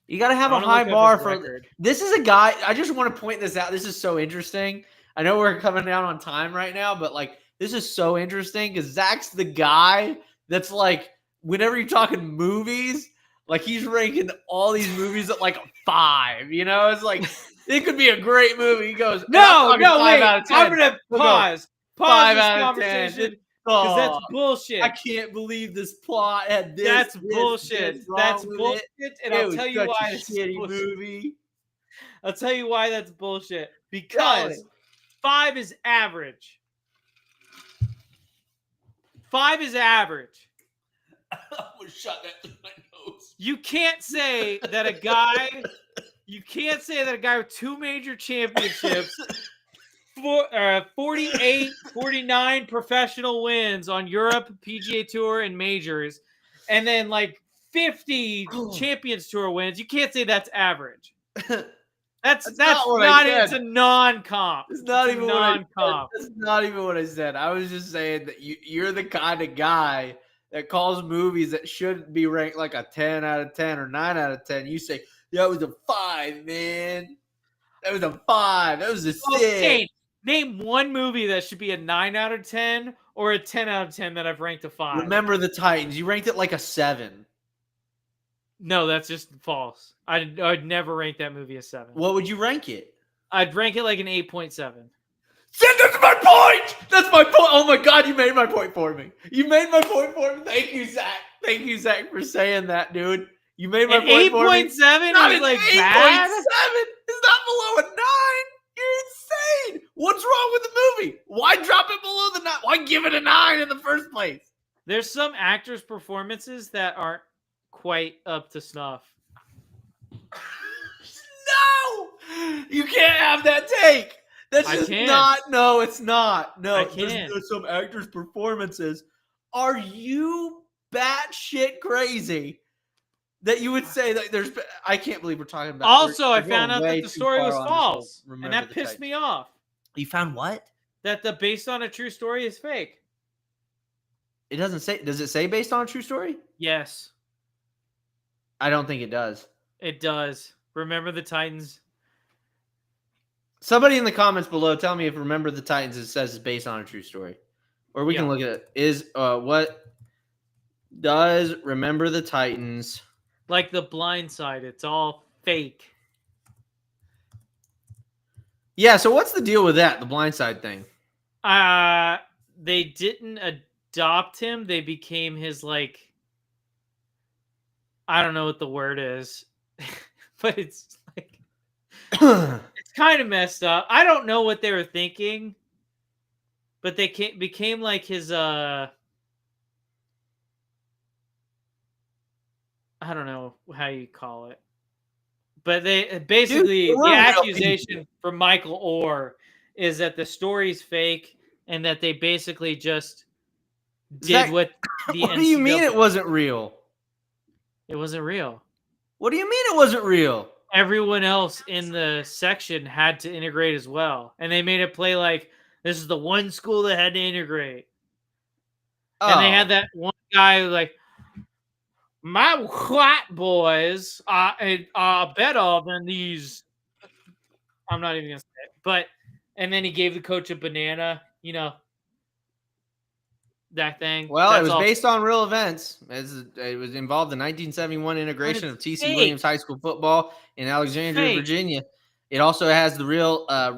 You got to have a high bar for. Record. This is a guy. I just want to point this out. This is so interesting. I know we're coming down on time right now, but like this is so interesting because Zach's the guy that's like, whenever you're talking movies, like he's ranking all these movies at like a 5. You know, it's like it could be a great movie. He goes, No, wait. Out of 10. I'm gonna pause. Pause this out of 10. conversation because that's bullshit. I can't believe this plot had this. That's bullshit. That's bullshit, and I'll tell you why it's shitty bullshit. movie. I'll tell you why that's bullshit. Because 5 is average. 5 is average. I'm gonna shut that through my nose. You can't say that a guy. You can't say that a guy with 2 major championships, 48, 49 professional wins on Europe, PGA Tour, and majors, and then like 50 Champions Tour wins. You can't say that's average. That's not what I not. said. It's a non-comp. It's not even non-comp. what I said. That's not even what I said. I was just saying that you're the kind of guy that calls movies that should be ranked like a 10 out of 10 or 9 out of 10. You say, that was a 5, man. That was a 5. That was a 6. Okay. Name one movie that should be a 9 out of 10 or a 10 out of 10 that I've ranked a 5. Remember the Titans. You ranked it like a 7. No, that's just false. I'd never rank that movie a 7. What would you rank it? I'd rank it like an 8.7. That's my point. That's my point. Oh my God, you made my point for me. You made my point for me. Thank you, Zach. Thank you, Zach, for saying that, dude. You made my point for me. 8.7 is like 8.7. bad. It's not below a 9. You're insane. What's wrong with the movie? Why drop it below the 9? Why give it a 9 in the first place? There's some actors' performances that aren't quite up to snuff. No, you can't have that take. That's I just can. not. No, it's not. No, I can. there's some actors' performances. Are you batshit crazy that you would say that there's? I can't believe we're talking about. Also, I we're found going out way that the too story far was on this false, whole and Remember that the pissed Titans. me off. You found what? That the based on a true story is fake. It doesn't say. Does it say based on a true story? Yes, I don't think it does. it does. Remember the Titans. Somebody in the comments below, tell me if Remember the Titans it says it's based on a true story, or we can Yeah. look at it. Is what does Remember the Titans? Like The Blind Side, it's all fake. Yeah. So what's the deal with that? The Blindside thing. They didn't adopt him. They became his like. I don't know what the word is, but it's like it's kind of messed up. I don't know what they were thinking, but they became like his I don't know how you call it, but they basically Dude, the we're real accusation from Michael Orr is that the story's fake and that they basically just did Zach, what the What do you mean NCAA it wasn't real? It wasn't real. What do you mean it wasn't real? Everyone else in the section had to integrate as well, and they made it play like this is the one school that had to integrate. And they had that one guy who like, my white boys are better than these. I'm not even gonna say it, but and then he gave the coach a banana, that thing. Well, That's it was all. based on real events. It was involved the 1971 integration of T.C. fake. Williams High School football in Alexandria, Fake. Virginia. It also has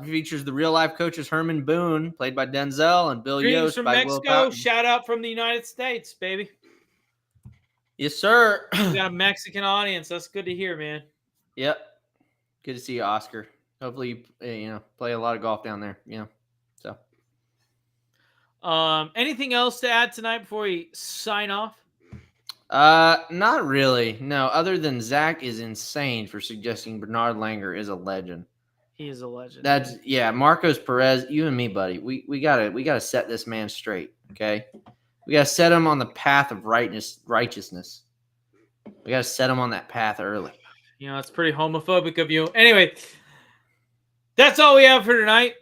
features the real life coaches Herman Boone, played by Denzel, and Bill Greetings Yost from by Will Mexico. Poughton. Shout out from the United States, baby. Yes, sir. We got a Mexican audience. That's good to hear, man. Yep. Good to see you, Oscar. Hopefully, you play a lot of golf down there. So. Anything else to add tonight before we sign off? Not really. No, other than Zach is insane for suggesting Bernard Langer is a legend. He is a legend. That's Marcos Perez, you and me, buddy. We gotta set this man straight. Okay, we gotta set him on the path of righteousness. We gotta set him on that path early. You know, it's pretty homophobic of you. Anyway, that's all we have for tonight.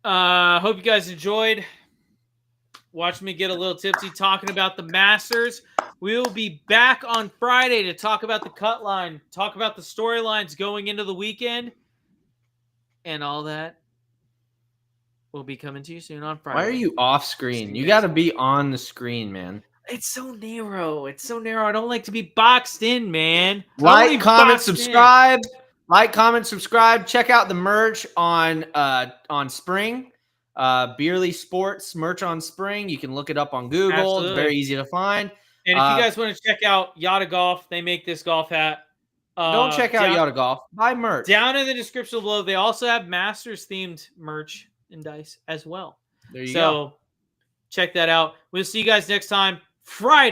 Hope you guys enjoyed. Watch me get a little tipsy talking about the Masters. We'll be back on Friday to talk about the cut line, talk about the storylines going into the weekend, and all that will be coming to you soon on Friday. Why are you off screen? You got to be on the screen, man. It's so narrow. It's so narrow. I don't like to be boxed in, man. Like, comment, subscribe. Like, comment, subscribe. Check out the merch on Spring. Beerly Sports merch on Spring. You can look it up on Google. Absolutely. It's very easy to find. And if you guys want to check out Yada Golf, they make this golf hat. Don't check out Yada Golf. Buy merch. Down in the description below, they also have Masters themed merch and dice as well. There you go. So check that out. We'll see you guys next time, Friday.